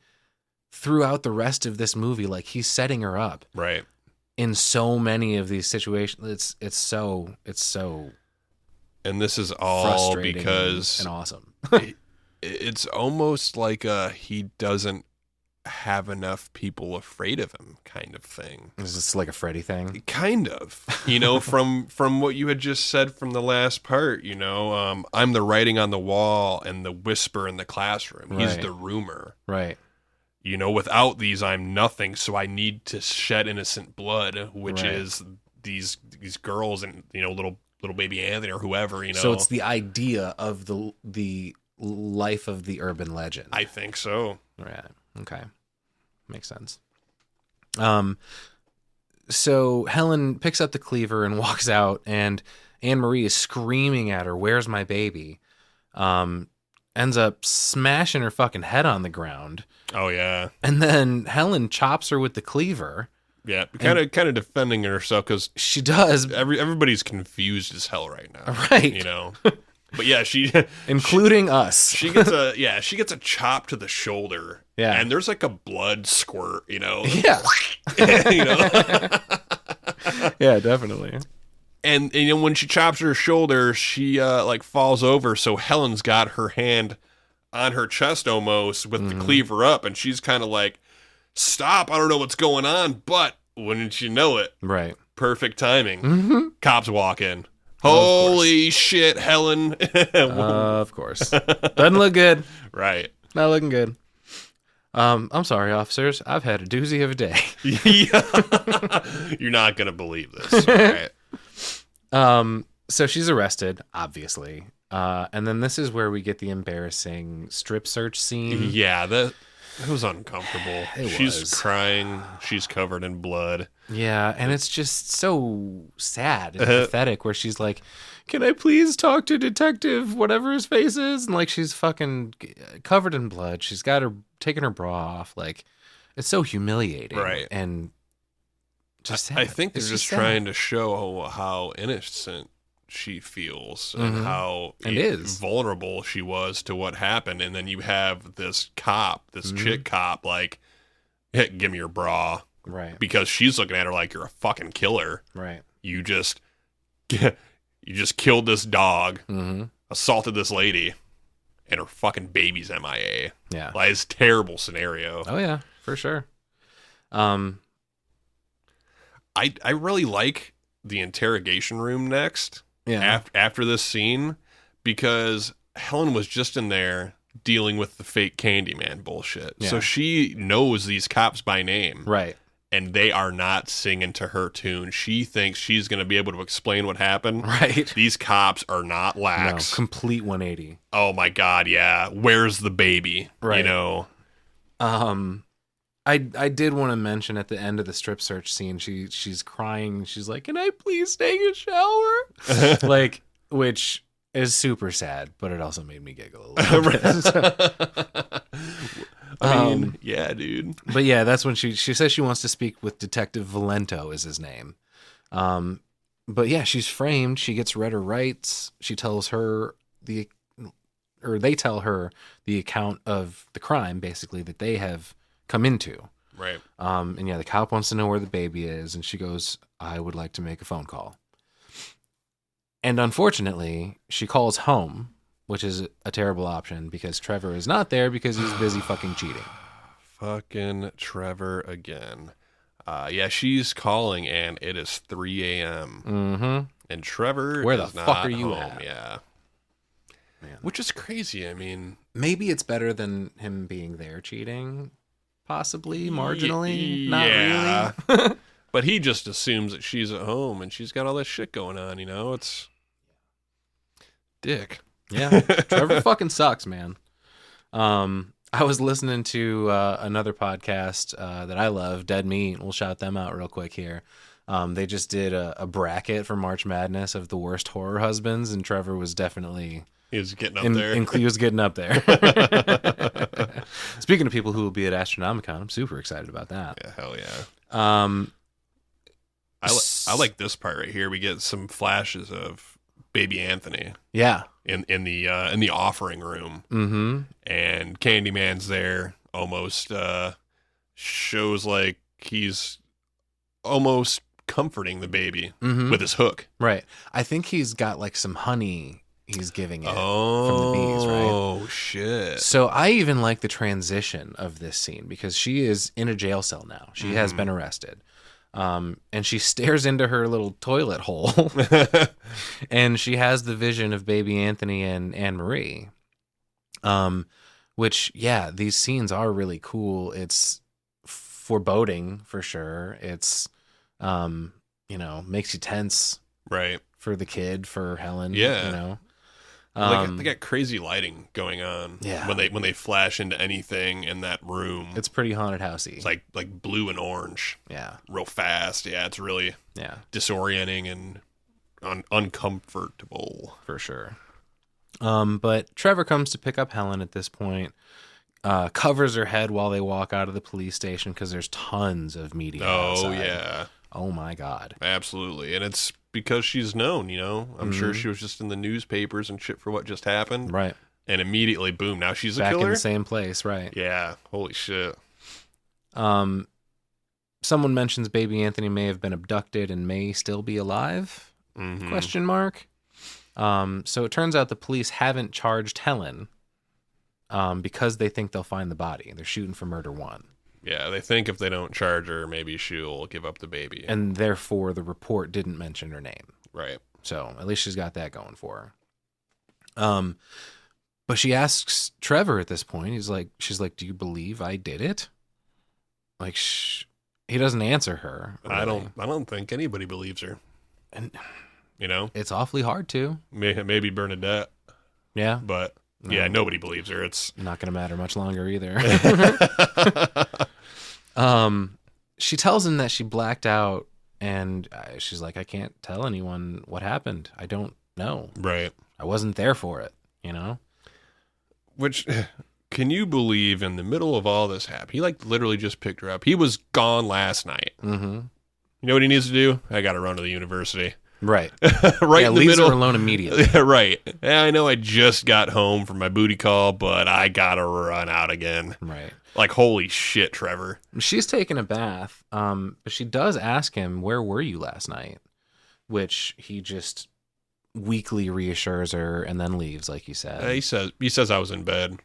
throughout the rest of this movie. Like he's setting her up. Right. In so many of these situations. It's so and this is all because and awesome. It's almost like he doesn't have enough people afraid of him kind of thing. Is this like a Freddy thing? Kind of. You know, from what you had just said from the last part, you know, I'm the writing on the wall and the whisper in the classroom. He's the rumor. Right. You know, without these, I'm nothing, so I need to shed innocent blood, which is these girls and, you know, little baby Anthony or whoever, you know. So it's the idea of the life of the urban legend. I think so. Right. Okay. Makes sense. So Helen picks up the cleaver and walks out, and Anne-Marie is screaming at her, "Where's my baby?" Ends up smashing her fucking head on the ground. Oh yeah. And then Helen chops her with the cleaver. Yeah, kind of defending herself because she does. Everybody's confused as hell right now. Right. You know. But yeah, including us. She gets a chop to the shoulder. Yeah. And there's like a blood squirt, you know. Yeah. You know. Yeah, definitely. And you know, when she chops her shoulder, she like falls over, so Helen's got her hand on her chest almost with the cleaver up, and she's kind of like, "Stop, I don't know what's going on," but wouldn't you know it? Right. Perfect timing. Cops walk in. Holy shit, Helen. Of course. Doesn't look good. Right. Not looking good. I'm sorry, officers. I've had a doozy of a day. Yeah. You're not going to believe this. All right. So she's arrested, obviously. And then this is where we get the embarrassing strip search scene. Yeah, that was uncomfortable. She's crying. She's covered in blood. Yeah, and it's just so sad and pathetic where she's like, "Can I please talk to Detective whatever his face is?" And like she's fucking covered in blood. She's got her taking her bra off. Like it's so humiliating. Right. And just sad. I think they're just trying to show how innocent she feels and how vulnerable she was to what happened. And then you have this cop, this chick cop, like, "Hey, give me your bra." Right. Because she's looking at her like, "You're a fucking killer. Right. You just killed this dog, assaulted this lady, and her fucking baby's MIA." Yeah. Like, it's a terrible scenario. Oh yeah, for sure. I really like the interrogation room next. Yeah. After this scene, because Helen was just in there dealing with the fake Candyman bullshit. Yeah. So she knows these cops by name. Right. And they are not singing to her tune. She thinks she's going to be able to explain what happened. Right. These cops are not lax. No, complete 180. Oh my God, yeah. Where's the baby? Right. You know? I did want to mention at the end of the strip search scene, she's crying. She's like, "Can I please take a shower?" Like, which is super sad, but it also made me giggle a little bit. I mean, yeah, dude. But yeah, that's when she says she wants to speak with Detective Valento is his name. But yeah, she's framed. She gets read her rights. She tells her they tell her the account of the crime, basically, that they have come into. Right. And yeah, the cop wants to know where the baby is, and she goes, I would like to make a phone call. And unfortunately, she calls home, which is a terrible option because Trevor is not there because he's busy fucking cheating. Fucking Trevor again. Yeah, she's calling, and it is 3 a.m. Mm-hmm. And Trevor Where the is fuck not are you home. at? Yeah. Man. Which is crazy. I mean, Maybe it's better than him being there cheating. Possibly, marginally, yeah. not really. But he just assumes that she's at home and she's got all this shit going on, you know? It's dick. Yeah, Trevor fucking sucks, man. I was listening to another podcast that I love, Dead Meat. We'll shout them out real quick here. They just did a bracket for March Madness of the worst horror husbands, and Trevor was definitely... He was getting up there. He was getting up there. Speaking of people who will be at Astronomicon, I'm super excited about that. Yeah, hell yeah. I like this part right here. We get some flashes of baby Anthony. Yeah. In the offering room. Mm-hmm. And Candyman's there, almost shows like he's almost comforting the baby with his hook. Right. I think he's got like some honey he's giving it from Oh, the bees, right? Oh, shit. So I even like the transition of this scene because she is in a jail cell now. She has been arrested. And she stares into her little toilet hole and she has the vision of baby Anthony and Anne-Marie. Which, yeah, these scenes are really cool. It's foreboding for sure. It's, makes you tense. Right. For the kid, for Helen. Yeah. They got crazy lighting going on. Yeah. When they flash into anything in that room. It's pretty haunted housey. It's like blue and orange. Yeah. Real fast. Yeah, it's really disorienting and uncomfortable. For sure. But Trevor comes to pick up Helen at this point, covers her head while they walk out of the police station because there's tons of media outside. Yeah. Oh my God. Absolutely. And it's because she's known, you know. I'm sure she was just in the newspapers and shit for what just happened. Right. And immediately, boom, now she's a Back killer. in the same place, right. Yeah. Holy shit. Someone mentions baby Anthony may have been abducted and may still be alive? Question mark. So it turns out the police haven't charged Helen because they think they'll find the body. They're shooting for murder one. Yeah, they think if they don't charge her, maybe she'll give up the baby. And therefore, the report didn't mention her name. Right. So at least she's got that going for her. But she asks Trevor at this point. She's like, "Do you believe I did it?" Like, he doesn't answer her. Really. I don't think anybody believes her. And you know, it's awfully hard to. Maybe Bernadette. Yeah, but yeah, nobody believes her. It's not going to matter much longer either. She tells him that she blacked out, and she's like, "I can't tell anyone what happened. I don't know. Right. I wasn't there for it. You know." Which, can you believe in the middle of all this happened? He literally just picked her up. He was gone last night. Mm-hmm. You know what he needs to do? I got to run to the university. Right. Right in the leaves middle. her alone immediately. Right. Yeah, I know I just got home from my booty call, but I got to run out again. Right. Like, holy shit, Trevor. She's taking a bath, but she does ask him, "Where were you last night?" Which he just weakly reassures her and then leaves, like you said. He says I was in bed,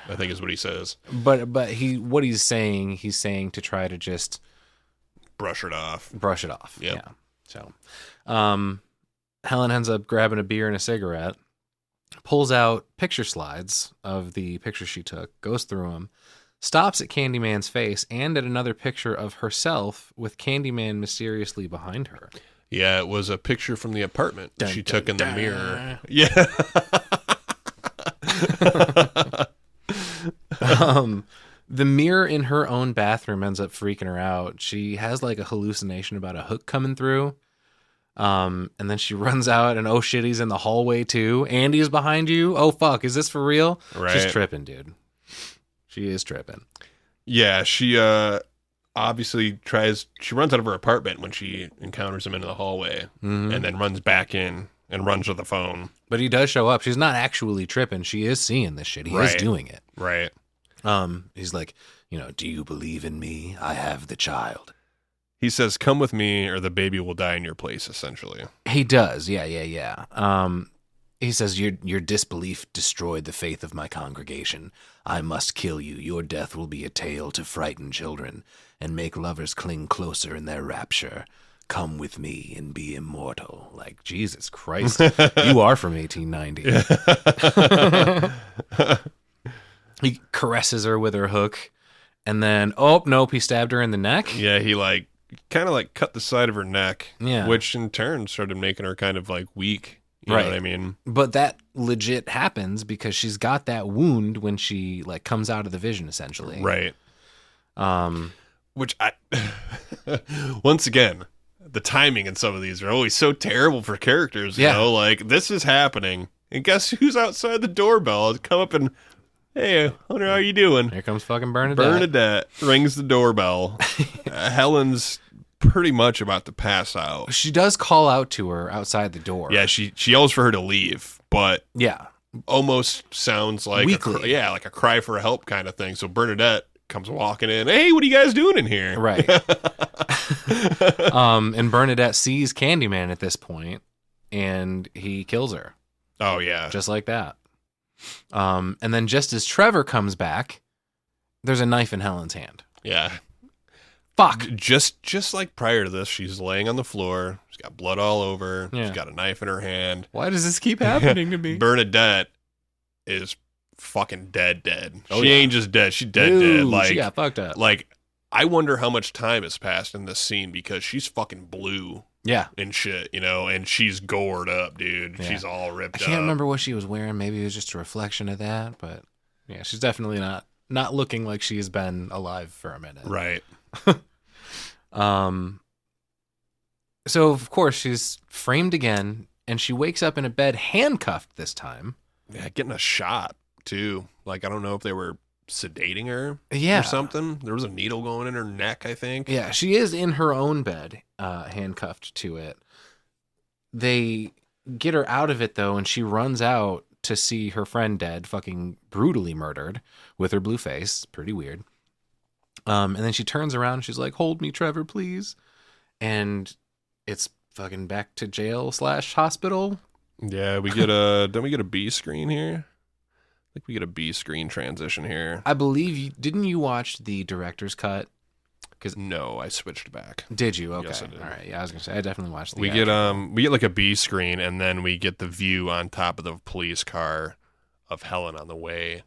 I think is what he says. But he's saying to try to just brush it off. Yep. Yeah. So, Helen ends up grabbing a beer and a cigarette, pulls out picture slides of the pictures she took, goes through them, stops at Candyman's face and at another picture of herself with Candyman mysteriously behind her. Yeah, it was a picture from the apartment that she took in the mirror. Yeah. The mirror in her own bathroom ends up freaking her out. She has like a hallucination about a hook coming through. And then she runs out, and oh shit, he's in the hallway too. Andy's behind you. Oh fuck, is this for real? Right. She's tripping, dude. She is tripping. Yeah, she obviously she runs out of her apartment when she encounters him in the hallway, and then runs back in and runs to the phone. But he does show up. She's not actually tripping. She is seeing this shit. He is doing it. Right. He's like, do you believe in me? I have the child. He says, come with me or the baby will die in your place, essentially. He does. Yeah. He says, your disbelief destroyed the faith of my congregation. I must kill you. Your death will be a tale to frighten children and make lovers cling closer in their rapture. Come with me and be immortal. Like, Jesus Christ. You are from 1890. He caresses her with her hook. And then, oh, nope, he stabbed her in the neck. Yeah, he kind of cut the side of her neck. Yeah. Which in turn started making her kind of weak. You know what I mean? But that legit happens because she's got that wound when she comes out of the vision, essentially. Right. Which once again, the timing in some of these are always so terrible for characters. You know, this is happening, and guess who's outside the doorbell? Come up and, hey, I wonder how you doing? Here comes fucking Bernadette. Bernadette rings the doorbell. Helen's pretty much about to pass out. She does call out to her outside the door. Yeah, she yells for her to leave, but yeah, almost sounds like weakly. like a cry for help kind of thing. So Bernadette comes walking in. Hey, what are you guys doing in here? Right. And Bernadette sees Candyman at this point, and he kills her. Oh yeah, just like that. And then just as Trevor comes back, there's a knife in Helen's hand. Yeah. Fuck. Just like prior to this, she's laying on the floor. She's got blood all over. Yeah. She's got a knife in her hand. Why does this keep happening to me? Bernadette is fucking dead. Oh, she yeah. ain't just dead. She's dead. She got fucked up. I wonder how much time has passed in this scene because she's fucking blue. Yeah. And shit, and she's gored up, dude. Yeah. She's all ripped up. I can't remember what she was wearing. Maybe it was just a reflection of that, but yeah, she's definitely not looking like she's been alive for a minute. Right. So of course she's framed again, and she wakes up in a bed handcuffed this time. Yeah, getting a shot too. I don't know if they were sedating her or something. There was a needle going in her neck, I think. Yeah, she is in her own bed, handcuffed to it. They get her out of it though, and she runs out to see her friend dead, fucking brutally murdered with her blue face. Pretty weird. And then she turns around and she's like, hold me, Trevor, please. And it's fucking back to jail/hospital. Yeah, we get don't we get a B screen here? I think we get a B screen transition here. I believe didn't you watch the director's cut? No, I switched back. Did you? Okay. Yes, I did. All right. Yeah, I was gonna say I definitely watched the. We get a B screen, and then we get the view on top of the police car of Helen on the way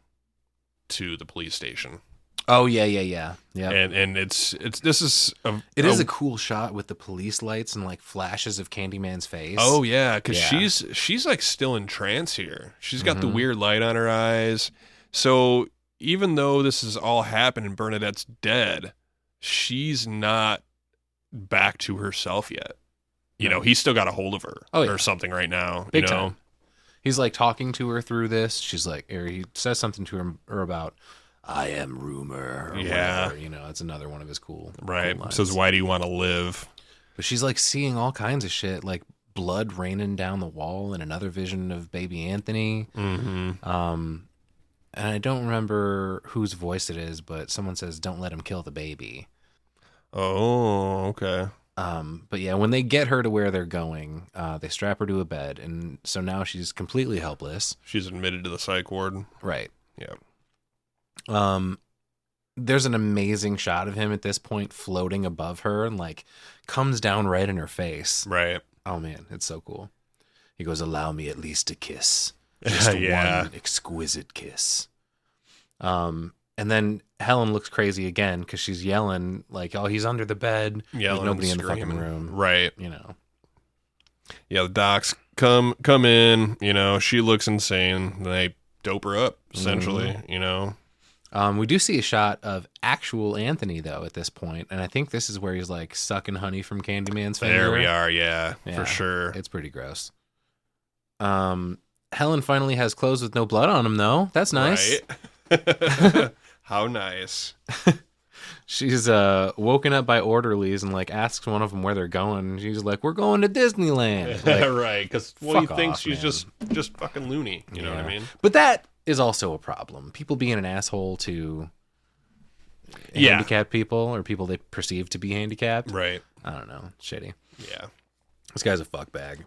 to the police station. Oh yeah. Yeah. And it's this is it is a cool shot with the police lights and flashes of Candyman's face. Oh yeah, because she's still in trance here. She's got the weird light on her eyes. So even though this is all happened and Bernadette's dead, she's not back to herself yet. You know, he's still got a hold of her or something right now. Big time. He's talking to her through this. She's or he says something to her about, I am rumor. Or whatever. It's another one of his cool. Right. Cool Says, why do you want to live? But she's seeing all kinds of shit, blood raining down the wall and another vision of baby Anthony. Mm-hmm. And I don't remember whose voice it is, but someone says, don't let him kill the baby. Oh, okay. But yeah, when they get her to where they're going, they strap her to a bed. And so now she's completely helpless. She's admitted to the psych ward. Right. Yeah. There's an amazing shot of him at this point floating above her and comes down right in her face. Right. Oh man, it's so cool. He goes, allow me at least a kiss. Just one exquisite kiss. And then Helen looks crazy again because she's yelling oh, he's under the bed. There's nobody in the fucking room. Right. Yeah, the docs come in, she looks insane. They dope her up, essentially, We do see a shot of actual Anthony, though, at this point, and I think this is where he's, like, sucking honey from Candyman's finger. There we are, yeah, for sure. It's pretty gross. Helen finally has clothes with no blood on them, though. That's nice. Right? How nice. She's woken up by orderlies and, like, asks one of them where they're going. And she's like, we're going to Disneyland. Like, right, because you think off, she's man. just fucking loony. You know what I mean? But that is also a problem. People being an asshole to handicapped people or people they perceive to be handicapped. Right. I don't know. Shitty. Yeah. This guy's a fuckbag.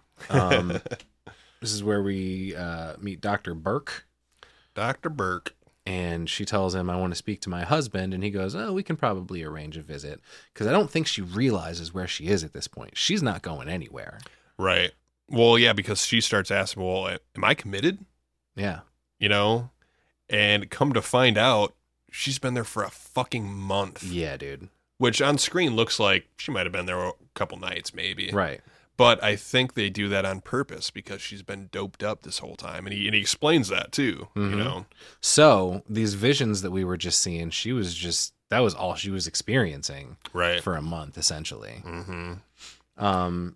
This is where we meet Dr. Burke. Dr. Burke. And she tells him, I want to speak to my husband. And he goes, oh, we can probably arrange a visit. Because I don't think she realizes where she is at this point. She's not going anywhere. Right. Well, yeah, because she starts asking, well, am I committed? Yeah. You know? And come to find out, she's been there for a fucking month. Yeah, dude. Which on screen looks like she might have been there a couple nights, maybe. Right. But I think they do that on purpose because she's been doped up this whole time. And he explains that too, you know? So these visions that we were just seeing, that was all she was experiencing for a month, essentially. Mm-hmm.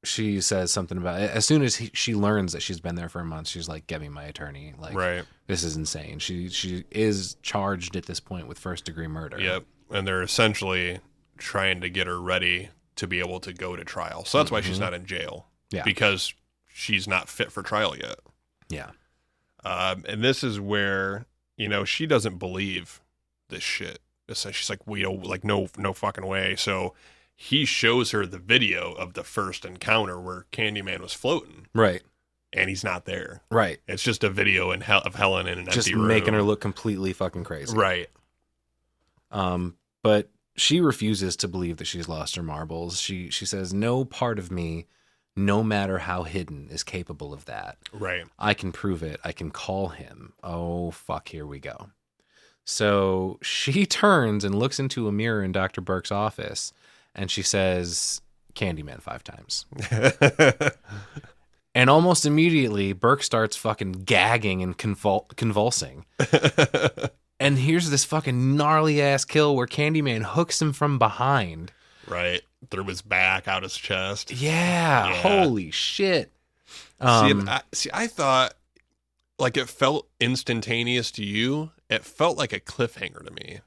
She says something about it. As soon as she learns that she's been there for a month, she's like, get me my attorney. Like, this is insane. She is charged at this point with first-degree murder. Yep. And they're essentially trying to get her ready to be able to go to trial. So that's why she's not in jail. Yeah. Because she's not fit for trial yet. Yeah. And this is where, you know, she doesn't believe this shit. So she's like, no fucking way. So he shows her the video of the first encounter where Candyman was floating. Right. And he's not there. Right. It's just a video of Helen in an empty room. Just making her look completely fucking crazy. Right. But she refuses to believe that she's lost her marbles. She says, no part of me, no matter how hidden, is capable of that. Right. I can prove it. I can call him. Oh, fuck, here we go. So she turns and looks into a mirror in Dr. Burke's office, and she says, Candyman 5 times. And almost immediately, Burke starts fucking gagging and convulsing. And here's this fucking gnarly ass kill where Candyman hooks him from behind. Right. Through his back, out his chest. Yeah. Holy shit. I thought, like, it felt instantaneous to you. It felt like a cliffhanger to me.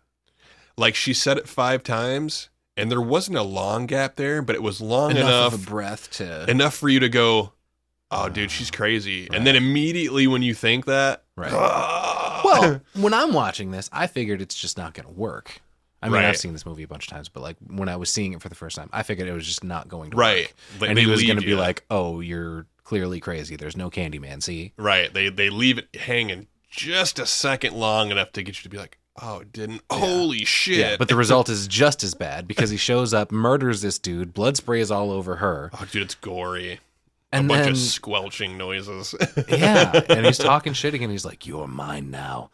Like, she said it 5 times, and there wasn't a long gap there, but it was long enough of a breath to enough for you to go, oh, dude, she's crazy. Right. And then immediately when you think that, well, when I'm watching this, I figured it's just not going to work. I mean, I've seen this movie a bunch of times, but like when I was seeing it for the first time, I figured it was just not going to work. Like, and he was going to be like, oh, you're clearly crazy. There's no Candyman, see? Right. They leave it hanging just a second long enough to get you to be like, oh, it didn't. Yeah. Holy shit. Yeah, but the result is just as bad because he shows up, murders this dude, blood sprays all over her. Oh, dude, it's gory. And a bunch of squelching noises. Yeah, and he's talking shit again. He's like, "You are mine now.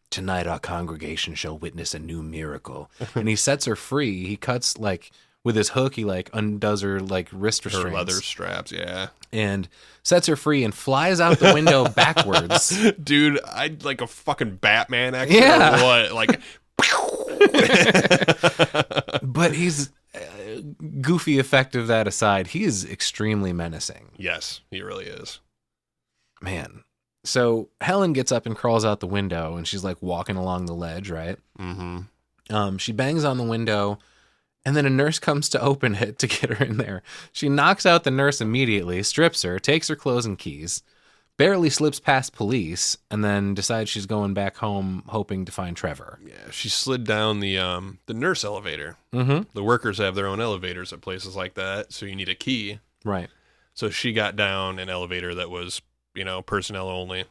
Tonight our congregation shall witness a new miracle." And he sets her free. He cuts, like, with his hook, he, like, undoes her, like, wrist restraints. Her leather straps, yeah. And sets her free and flies out the window backwards. Dude, I'd like a fucking Batman action. Yeah. Or what? Like, but he's... goofy effect of that aside, he is extremely menacing. Yes, he really is. Man. So Helen gets up and crawls out the window, and she's like walking along the ledge, right? Mm-hmm. She bangs on the window, and then a nurse comes to open it to get her in there. She knocks out the nurse immediately, strips her, takes her clothes and keys, barely slips past police, and then decides she's going back home hoping to find Trevor. Yeah, she slid down the nurse elevator. Mm-hmm. The workers have their own elevators at places like that, so you need a key. Right. So she got down an elevator that was, you know, personnel only.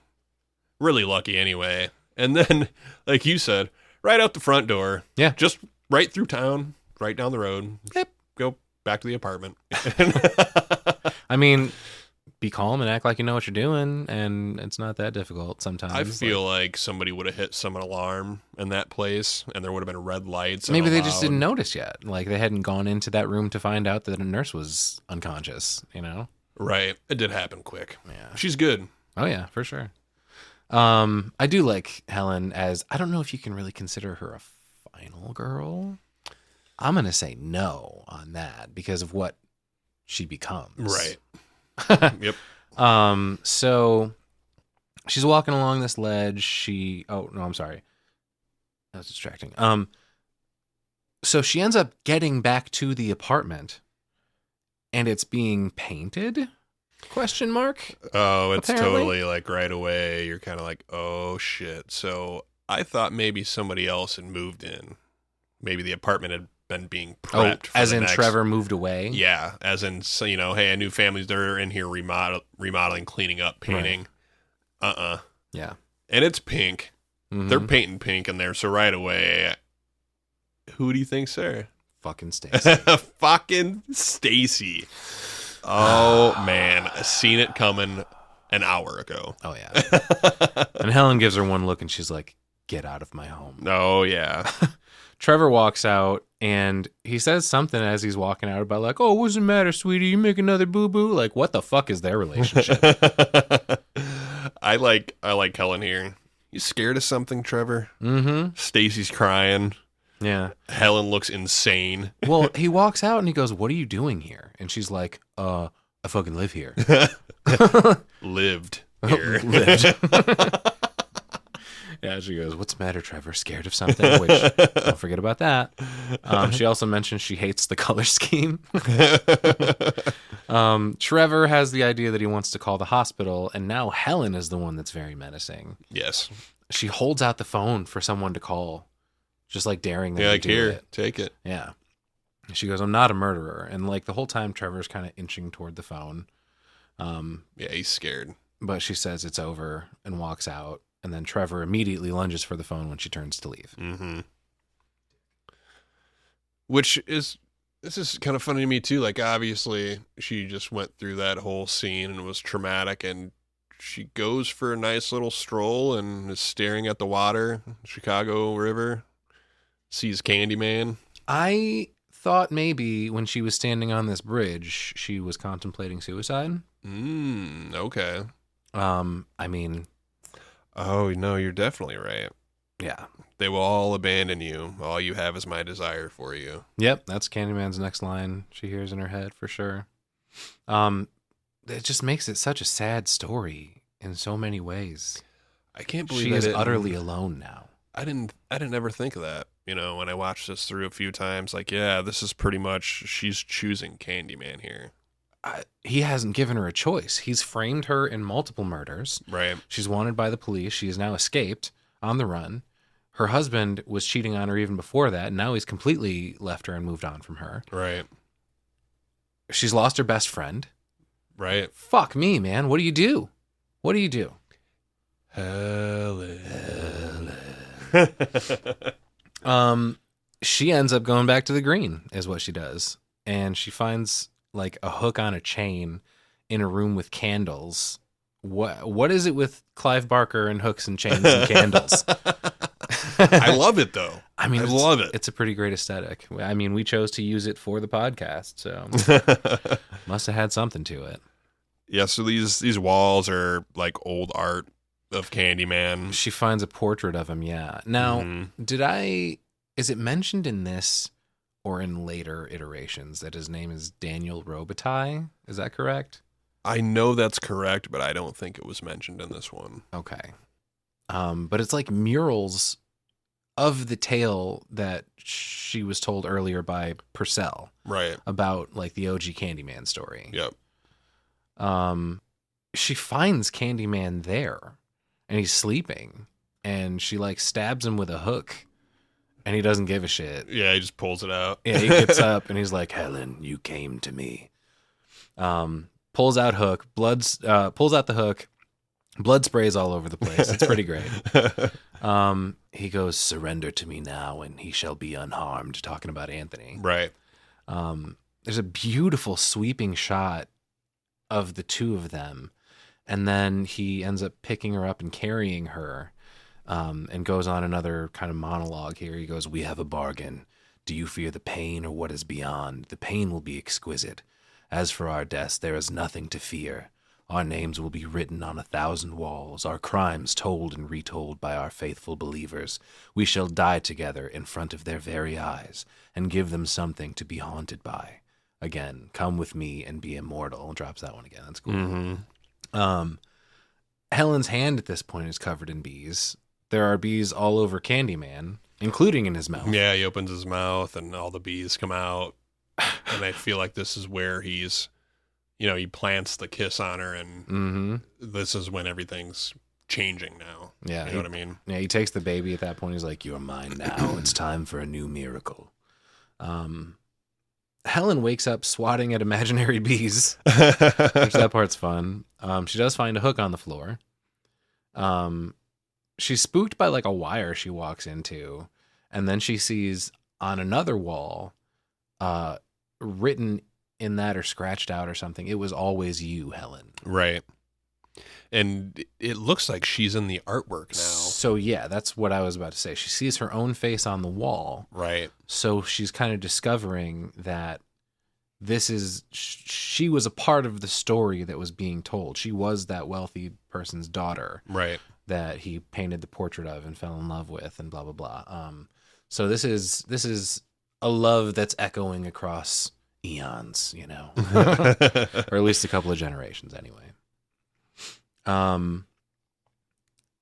Really lucky anyway. And then, like you said, right out the front door. Yeah. Just right through town, right down the road. Yep. Go back to the apartment. I mean... be calm and act like you know what you're doing, and it's not that difficult sometimes. I feel like somebody would have hit some alarm in that place, and there would have been red lights. Maybe they just didn't notice yet. Like, they hadn't gone into that room to find out that a nurse was unconscious, you know? Right. It did happen quick. Yeah. She's good. Oh, yeah, for sure. I do like Helen as, I don't know if you can really consider her a final girl. I'm going to say no on that because of what she becomes. Right. Yep. So she's walking along this ledge. Oh, no, I'm sorry. That was distracting. So she ends up getting back to the apartment and it's being painted? Question mark? Oh, it's Apparently. totally like right away. You're kind of like, oh shit. So I thought maybe somebody else had moved in. Maybe the apartment had been being prepped. For as the in next... Trevor moved away? Yeah, as in, so, you know, hey, a new family's there in here remodeling, cleaning up, painting. Right. Yeah. And it's pink. Mm-hmm. They're painting pink in there. So right away, who do you think, sir? Fucking Stacy. Fucking Stacy. Oh, man. I seen it coming an hour ago. Oh, yeah. And Helen gives her one look and she's like, get out of my home. Oh, yeah. Trevor walks out and he says something as he's walking out about like, oh, what's the matter, sweetie? You make another boo-boo? Like, what the fuck is their relationship? I like Helen here. You scared of something, Trevor? Mm-hmm. Stacy's crying. Yeah. Helen looks insane. Well, he walks out and he goes, what are you doing here? And she's like, I fucking live here. Lived here. Lived. Yeah, she goes, what's the matter, Trevor? Scared of something? Which, don't forget about that. She also mentions she hates the color scheme. Trevor has the idea that he wants to call the hospital, and now Helen is the one that's very menacing. Yes. She holds out the phone for someone to call, just like daring them Yeah, to like, do here, it. take it. Yeah. She goes, I'm not a murderer. And like the whole time, Trevor's kind of inching toward the phone. Yeah, he's scared. But she says it's over and walks out. And then Trevor immediately lunges for the phone when she turns to leave. Mm-hmm. This is kind of funny to me too. Like, obviously, she just went through that whole scene and it was traumatic. And she goes for a nice little stroll and is staring at the water, Chicago River, sees Candyman. I thought maybe when she was standing on this bridge, she was contemplating suicide. Okay. I mean... Oh, no, you're definitely right. Yeah. They will all abandon you. All you have is my desire for you. Yep, that's Candyman's next line she hears in her head for sure. It just makes it such a sad story in so many ways. I can't believe she is utterly alone now. I didn't ever think of that. You know, when I watched this through a few times, like, yeah, this is pretty much, she's choosing Candyman here. He hasn't given her a choice. He's framed her in multiple murders. Right. She's wanted by the police. She has now escaped on the run. Her husband was cheating on her even before that, and now he's completely left her and moved on from her. Right. She's lost her best friend. Right. Fuck me, man. What do you do? What do you do? Helen. She ends up going back to the green, is what she does. And she finds like a hook on a chain in a room with candles. What is it with Clive Barker and hooks and chains and candles? I love it though. I mean, I love it. It's a pretty great aesthetic. I mean, we chose to use it for the podcast, so must have had something to it. Yeah, so these walls are like old art of Candyman. She finds a portrait of him, yeah. Now, is it mentioned in this or in later iterations that his name is Daniel Robitaille? Is that correct? I know that's correct, but I don't think it was mentioned in this one. Okay. But it's like murals of the tale that she was told earlier by Purcell. Right. About like the OG Candyman story. Yep. She finds Candyman there and he's sleeping and she like stabs him with a hook and he doesn't give a shit. Yeah, he just pulls it out. Yeah, he gets up and he's like, Helen, you came to me. Pulls out hook, pulls out the hook, blood sprays all over the place. It's pretty great. He goes, surrender to me now and he shall be unharmed, talking about Anthony. Right. There's a beautiful sweeping shot of the two of them. And then he ends up picking her up and carrying her, and goes on another kind of monologue here. He goes, we have a bargain. Do you fear the pain or what is beyond? The pain will be exquisite. As for our deaths, there is nothing to fear. Our names will be written on 1,000 walls, our crimes told and retold by our faithful believers. We shall die together in front of their very eyes and give them something to be haunted by. Again, come with me and be immortal. Drops that one again. That's cool. Mm-hmm. Helen's hand at this point is covered in bees. There are bees all over Candyman, including in his mouth. Yeah, he opens his mouth and all the bees come out. And I feel like this is where he's, he plants the kiss on her, and this is when everything's changing now. Yeah. You know what I mean? Yeah, he takes the baby at that point. He's like, "You're mine now. It's time for a new miracle." Helen wakes up swatting at imaginary bees, which that part's fun. She does find a hook on the floor. She's spooked by like a wire she walks into, and then she sees on another wall, written in that or scratched out or something, "It was always you, Helen." Right. And it looks like she's in the artwork now. So yeah, that's what I was about to say. She sees her own face on the wall. Right. So she's kind of discovering that she was a part of the story that was being told. She was that wealthy person's daughter. Right. That he painted the portrait of and fell in love with and blah, blah, blah. So this is a love that's echoing across eons, or at least a couple of generations anyway.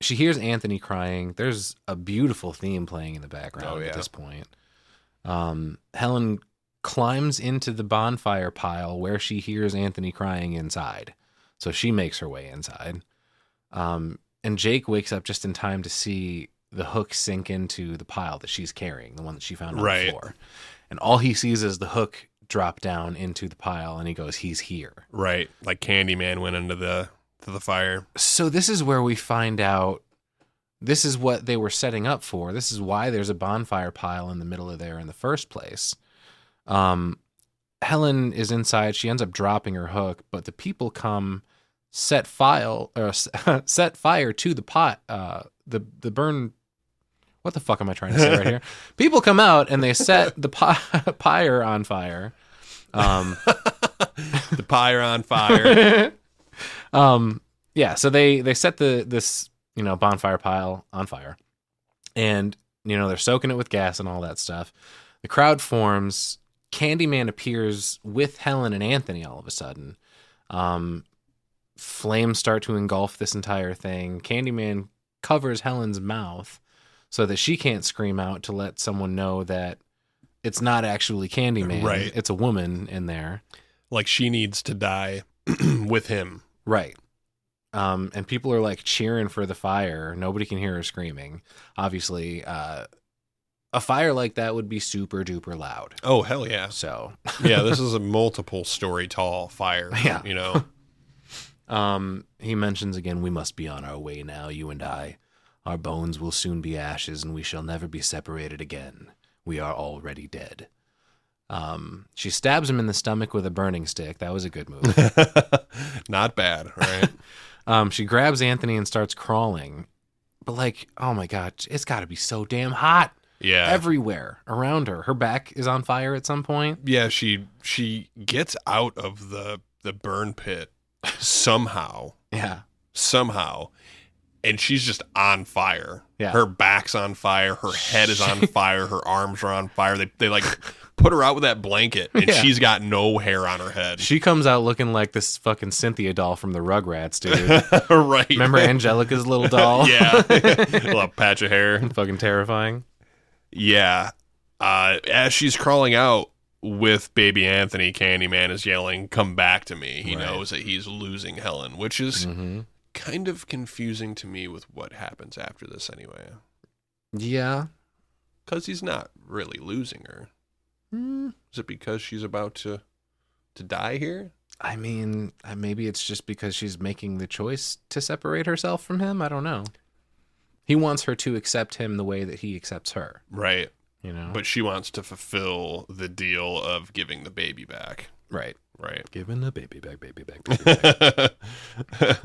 She hears Anthony crying. There's a beautiful theme playing in the background at this point. Helen climbs into the bonfire pile where she hears Anthony crying inside. So she makes her way inside. And Jake wakes up just in time to see the hook sink into the pile that she's carrying, the one that she found on the floor. And all he sees is the hook drop down into the pile, and he goes, "He's here." Right. Like Candyman went into the fire. So this is where we find out this is what they were setting up for. This is why there's a bonfire pile in the middle of there in the first place. Helen is inside. She ends up dropping her hook, but the people come, set fire to the pot. The burn. What the fuck am I trying to say right here? People come out and they set the pyre on fire. The pyre on fire. Yeah, so they set this bonfire pile on fire, and they're soaking it with gas and all that stuff. The crowd forms. Candyman appears with Helen and Anthony all of a sudden. Flames start to engulf this entire thing. Candyman covers Helen's mouth so that she can't scream out to let someone know that it's not actually Candyman. Right. It's a woman in there. Like she needs to die with him. Right. And people are like cheering for the fire. Nobody can hear her screaming. Obviously, a fire like that would be super duper loud. Oh, hell yeah. So, yeah, this is a multiple story tall fire. Yeah. He mentions again, "We must be on our way now, you and I. Our bones will soon be ashes, and we shall never be separated again. We are already dead." She stabs him in the stomach with a burning stick. That was a good move. Not bad, right? She grabs Anthony and starts crawling. But like, oh my God, it's got to be so damn hot. Yeah. Everywhere around her. Her back is on fire at some point. Yeah, she gets out of the burn pit somehow. Yeah. Somehow. And she's just on fire. Yeah. Her back's on fire. Her head is on fire. Her arms are on fire. They like put her out with that blanket, and she's got no hair on her head. She comes out looking like this fucking Cynthia doll from the Rugrats, dude. Right. Remember Angelica's little doll? Yeah. A little patch of hair. Fucking terrifying. Yeah. As she's crawling out with baby Anthony, Candyman is yelling, "Come back to me." He knows that he's losing Helen, which is kind of confusing to me with what happens after this anyway. Yeah. Because he's not really losing her. Is it because she's about to die here? I mean, maybe it's just because she's making the choice to separate herself from him. I don't know. He wants her to accept him the way that he accepts her. Right. But she wants to fulfill the deal of giving the baby back. Right. Right. Giving the baby back, baby back, baby back.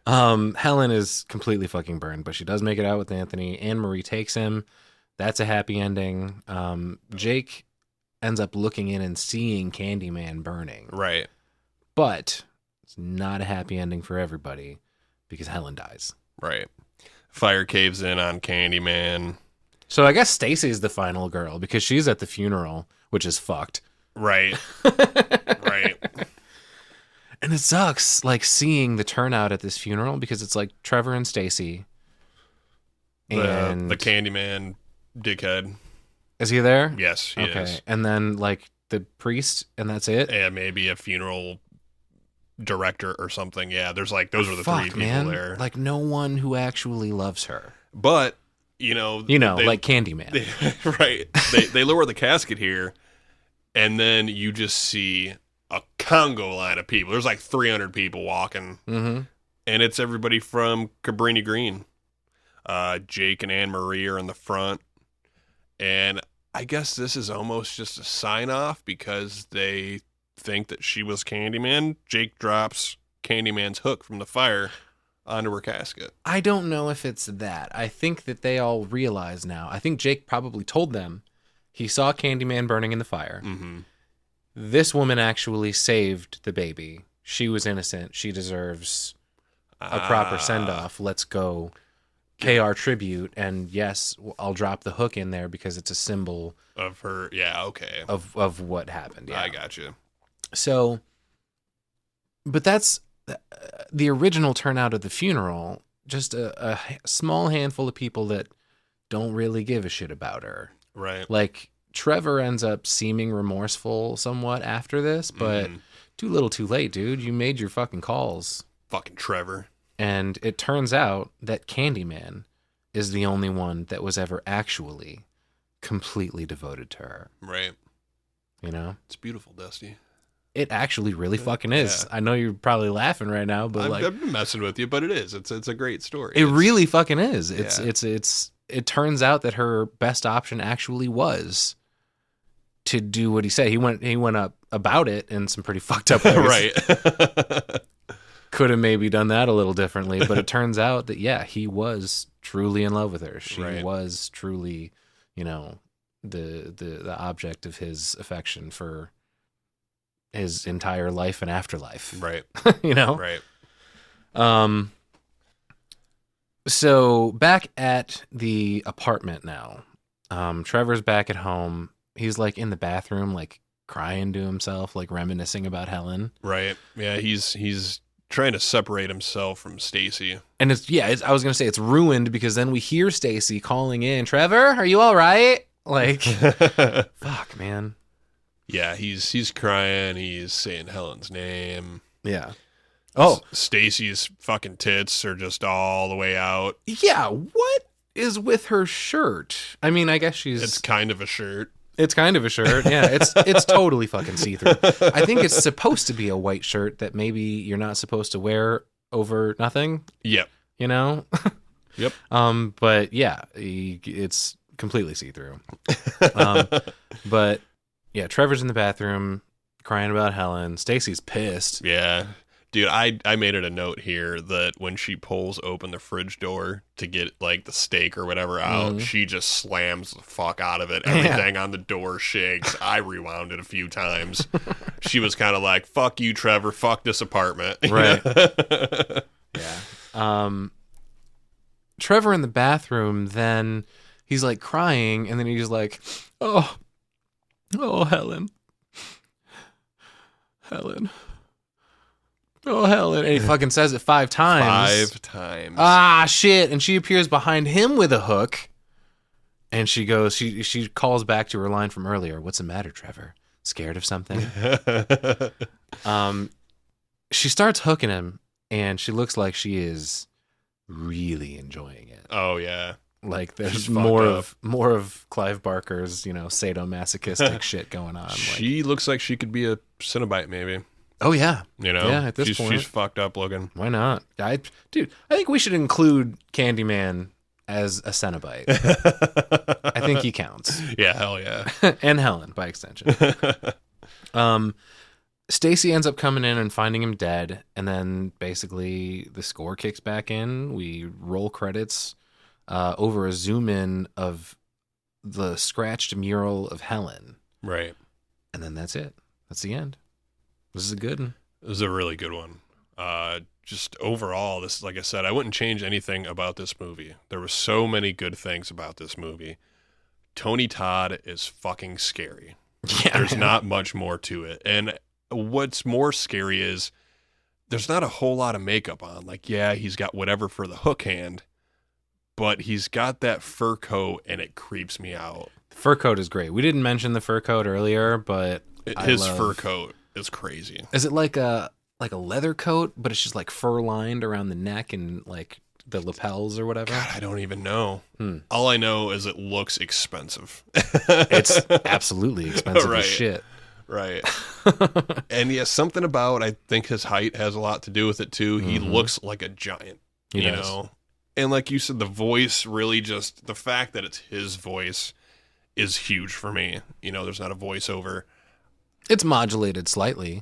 Helen is completely fucking burned, but she does make it out with Anthony. Anne-Marie takes him. That's a happy ending. Jake ends up looking in and seeing Candyman burning. Right. But It's not a happy ending for everybody because Helen dies. Right. Fire caves in on Candyman. So I guess Stacy's the final girl because she's at the funeral, which is fucked. Right. Right. And it sucks, like, seeing the turnout at this funeral because it's like Trevor and Stacy. And the Candyman dickhead. Is he there? Yes, he is. And then, like, the priest, and that's it? And maybe a funeral director or something. Yeah, there's like, those are the Fuck, three people man. there. Like, no one who actually loves her. But, like Candyman. Right. They lower the casket here, and then you just see a Congo line of people. There's like 300 people walking. Mm-hmm. And it's everybody from Cabrini Green. Jake and Anne Marie are in the front. And I guess this is almost just a sign-off because they think that she was Candyman. Jake drops Candyman's hook from the fire onto her casket. I don't know if it's that. I think that they all realize now. I think Jake probably told them he saw Candyman burning in the fire. Mm-hmm. This woman actually saved the baby. She was innocent. She deserves a proper send-off. Let's go pay our tribute. And yes, I'll drop the hook in there because it's a symbol of her. Yeah, okay. Of what happened. Yeah. I got you. So, but that's the original turnout of the funeral. Just a small handful of people that don't really give a shit about her. Right. Like, Trevor ends up seeming remorseful somewhat after this, but too little too late, dude. You made your fucking calls. Fucking Trevor. And it turns out that Candyman is the only one that was ever actually completely devoted to her. Right. You know? It's beautiful, Dusty. It actually really fucking is. Yeah. I know you're probably laughing right now, but I've been messing with you, but it is. It's a great story. It really fucking is. It turns out that her best option actually was to do what he said. He went up about it in some pretty fucked up ways. Right. Could have maybe done that a little differently, but it turns out that, yeah, he was truly in love with her. She was truly, the object of his affection for his entire life and afterlife. Right. Right. So back at the apartment now, Trevor's back at home. He's like in the bathroom, like crying to himself, like reminiscing about Helen. Right. Yeah. He's trying to separate himself from Stacy. And I was going to say it's ruined because then we hear Stacy calling in, Trevor, are you all right? Like, fuck, man. Yeah. He's crying. He's saying Helen's name. Yeah. Oh, Stacy's fucking tits are just all the way out. Yeah. What is with her shirt? I mean, I guess it's kind of a shirt. It's kind of a shirt. Yeah, it's totally fucking see-through. I think it's supposed to be a white shirt that maybe you're not supposed to wear over nothing. Yep. Yep. But yeah, it's completely see-through. But yeah, Trevor's in the bathroom crying about Helen. Stacy's pissed. Yeah. Dude, I made it a note here that when she pulls open the fridge door to get like the steak or whatever out, she just slams the fuck out of it. Everything on the door shakes. I rewound it a few times. She was kind of like, fuck you, Trevor. Fuck this apartment. Right. Yeah. Trevor in the bathroom, then he's like crying, and then he's like, oh, Helen. Oh, Helen. And he fucking says it 5 times. 5 times. Ah, shit. And she appears behind him with a hook. And she goes, she calls back to her line from earlier. What's the matter, Trevor? Scared of something? She starts hooking him, and she looks like she is really enjoying it. Oh, yeah. Like there's more of Clive Barker's, sadomasochistic shit going on. She looks like she could be a Cinebyte, maybe. Oh, yeah. Yeah, at this point. She's fucked up looking. Why not? I think we should include Candyman as a Cenobite. I think he counts. Yeah, hell yeah. And Helen, by extension. Stacy ends up coming in and finding him dead, and then basically the score kicks back in. We roll credits over a zoom-in of the scratched mural of Helen. Right. And then that's it. That's the end. This is a good one. This is a really good one. Just overall, this, like I said, I wouldn't change anything about this movie. There were so many good things about this movie. Tony Todd is fucking scary. Yeah, There's not much more to it. And what's more scary is there's not a whole lot of makeup on. Like, yeah, he's got whatever for the hook hand, but he's got that fur coat and it creeps me out. The fur coat is great. We didn't mention the fur coat earlier, but His fur coat is crazy. Is it like a leather coat, but it's just like fur lined around the neck and like the lapels or whatever? God, I don't even know. All I know is it looks expensive. It's absolutely expensive Right. as shit. Right. And yeah, something about, I think his height has a lot to do with it too. He looks like a giant, He you does. know? And like you said, the voice really just, the fact that it's his voice is huge for me. You know, there's not a voiceover. It's modulated slightly,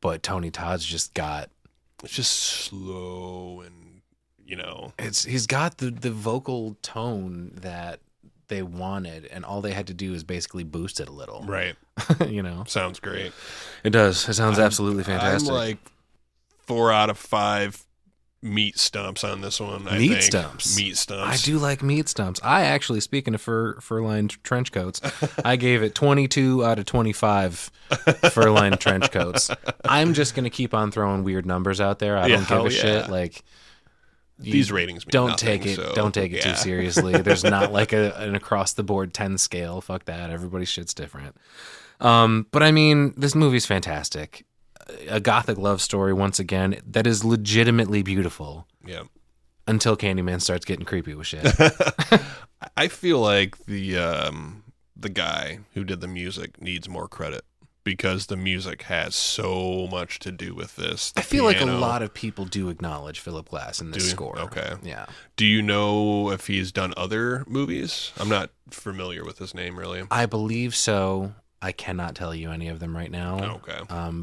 but Tony Todd's just got, It's just slow and, you know. he's got the vocal tone that they wanted, and all they had to do is basically boost it a little. Right. You know? Sounds great. It does. It sounds absolutely fantastic. I'm like 4 out of 5 meat stumps on this one. I Meat think. stumps? Meat stumps. I do like meat stumps. I actually, speaking of fur-lined trench coats, I gave it 22 out of 25 fur-lined trench coats. I'm just going to keep on throwing weird numbers out there. I don't give hell a shit. yeah. Like, These ratings mean don't nothing, take it. so, Don't take it too yeah. seriously. There's not like an across the board 10 scale. Fuck that. Everybody's shit's different. But I mean, this movie's fantastic. A gothic love story once again that is legitimately beautiful. Yeah. Until Candyman starts getting creepy with shit. I feel like the guy who did the music needs more credit because the music has so much to do with this. I feel like a lot of people do acknowledge Philip Glass in this Do you? score. Okay. Yeah. Do you know if he's done other movies? I'm not familiar with his name really. I believe so. I cannot tell you any of them right now. Okay.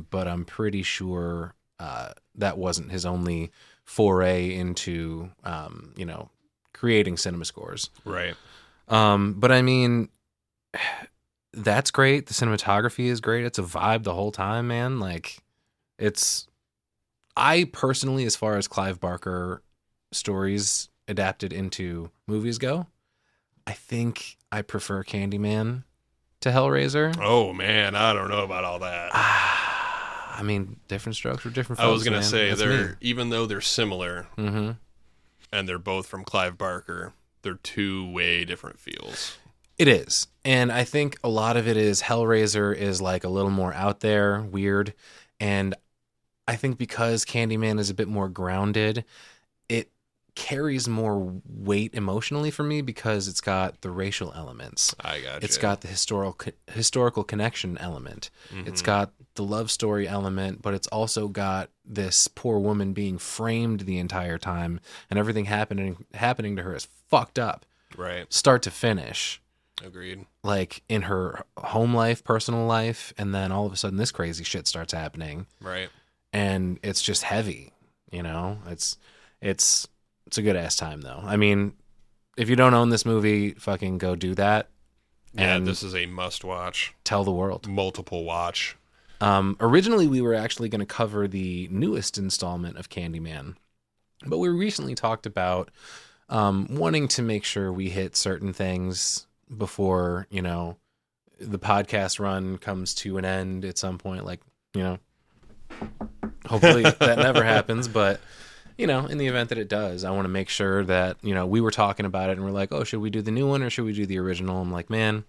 But I'm pretty sure that wasn't his only foray into, creating cinema scores. Right. But I mean, that's great. The cinematography is great. It's a vibe the whole time, man. Like, I personally, as far as Clive Barker stories adapted into movies go, I think I prefer Candyman to Hellraiser. Oh man, I don't know about all that. I mean, different strokes for different folks. I was gonna man. say That's they're me. even though they're similar Mm-hmm. and they're both from Clive Barker, they're two way different feels. It is. And I think a lot of it is Hellraiser is like a little more out there, weird. And I think because Candyman is a bit more grounded, it carries more weight emotionally for me because it's got the racial elements. I got It's got the historical connection element. It's got the love story element, but it's also got this poor woman being framed the entire time, and everything happening to her is fucked up, right. start to finish. Agreed. Like in her home life, personal life, and then all of a sudden this crazy shit starts happening, Right. and it's just heavy. You know, it's a good ass time though. I mean, if you don't own this movie, fucking go do that. Yeah, And this is a must watch. tell the world. Multiple watch. Originally, we were actually going to cover the newest installment of Candyman, but we recently talked about wanting to make sure we hit certain things before, the podcast run comes to an end at some point. Like, hopefully that never happens, but in the event that it does, I want to make sure that, we were talking about it and we're like, oh, should we do the new one or should we do the original? I'm like, man,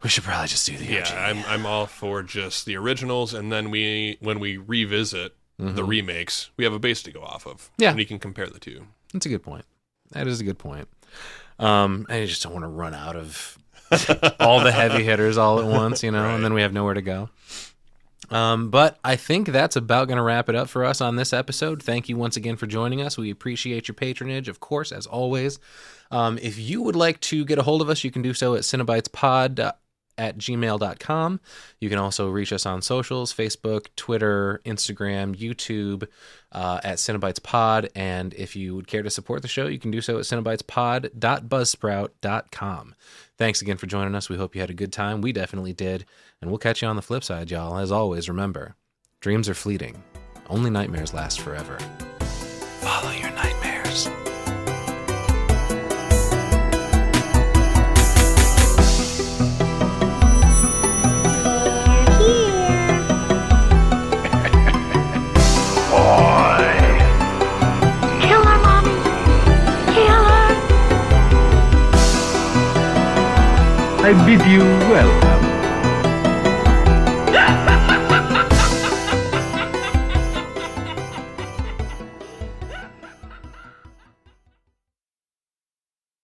we should probably just do the OG. Yeah, I'm all for just the originals, and then when we revisit the remakes, we have a base to go off of. Yeah. And we can compare the two. That's a good point. That is a good point. I just don't want to run out of all the heavy hitters all at once, Right. and then we have nowhere to go. But I think that's about going to wrap it up for us on this episode. Thank you once again for joining us. We appreciate your patronage, of course, as always. If you would like to get a hold of us, you can do so at Cinebytespod at gmail.com. You can also reach us on socials, Facebook, Twitter, Instagram, YouTube, at Cinebytespod. And if you would care to support the show, you can do so at cinebytespod.buzzsprout.com. Thanks again for joining us. We hope you had a good time. We definitely did. And we'll catch you on the flip side, y'all. As always, remember, dreams are fleeting. Only nightmares last forever. Follow your nightmares. Killer, Mommy! Killer! I bid you welcome.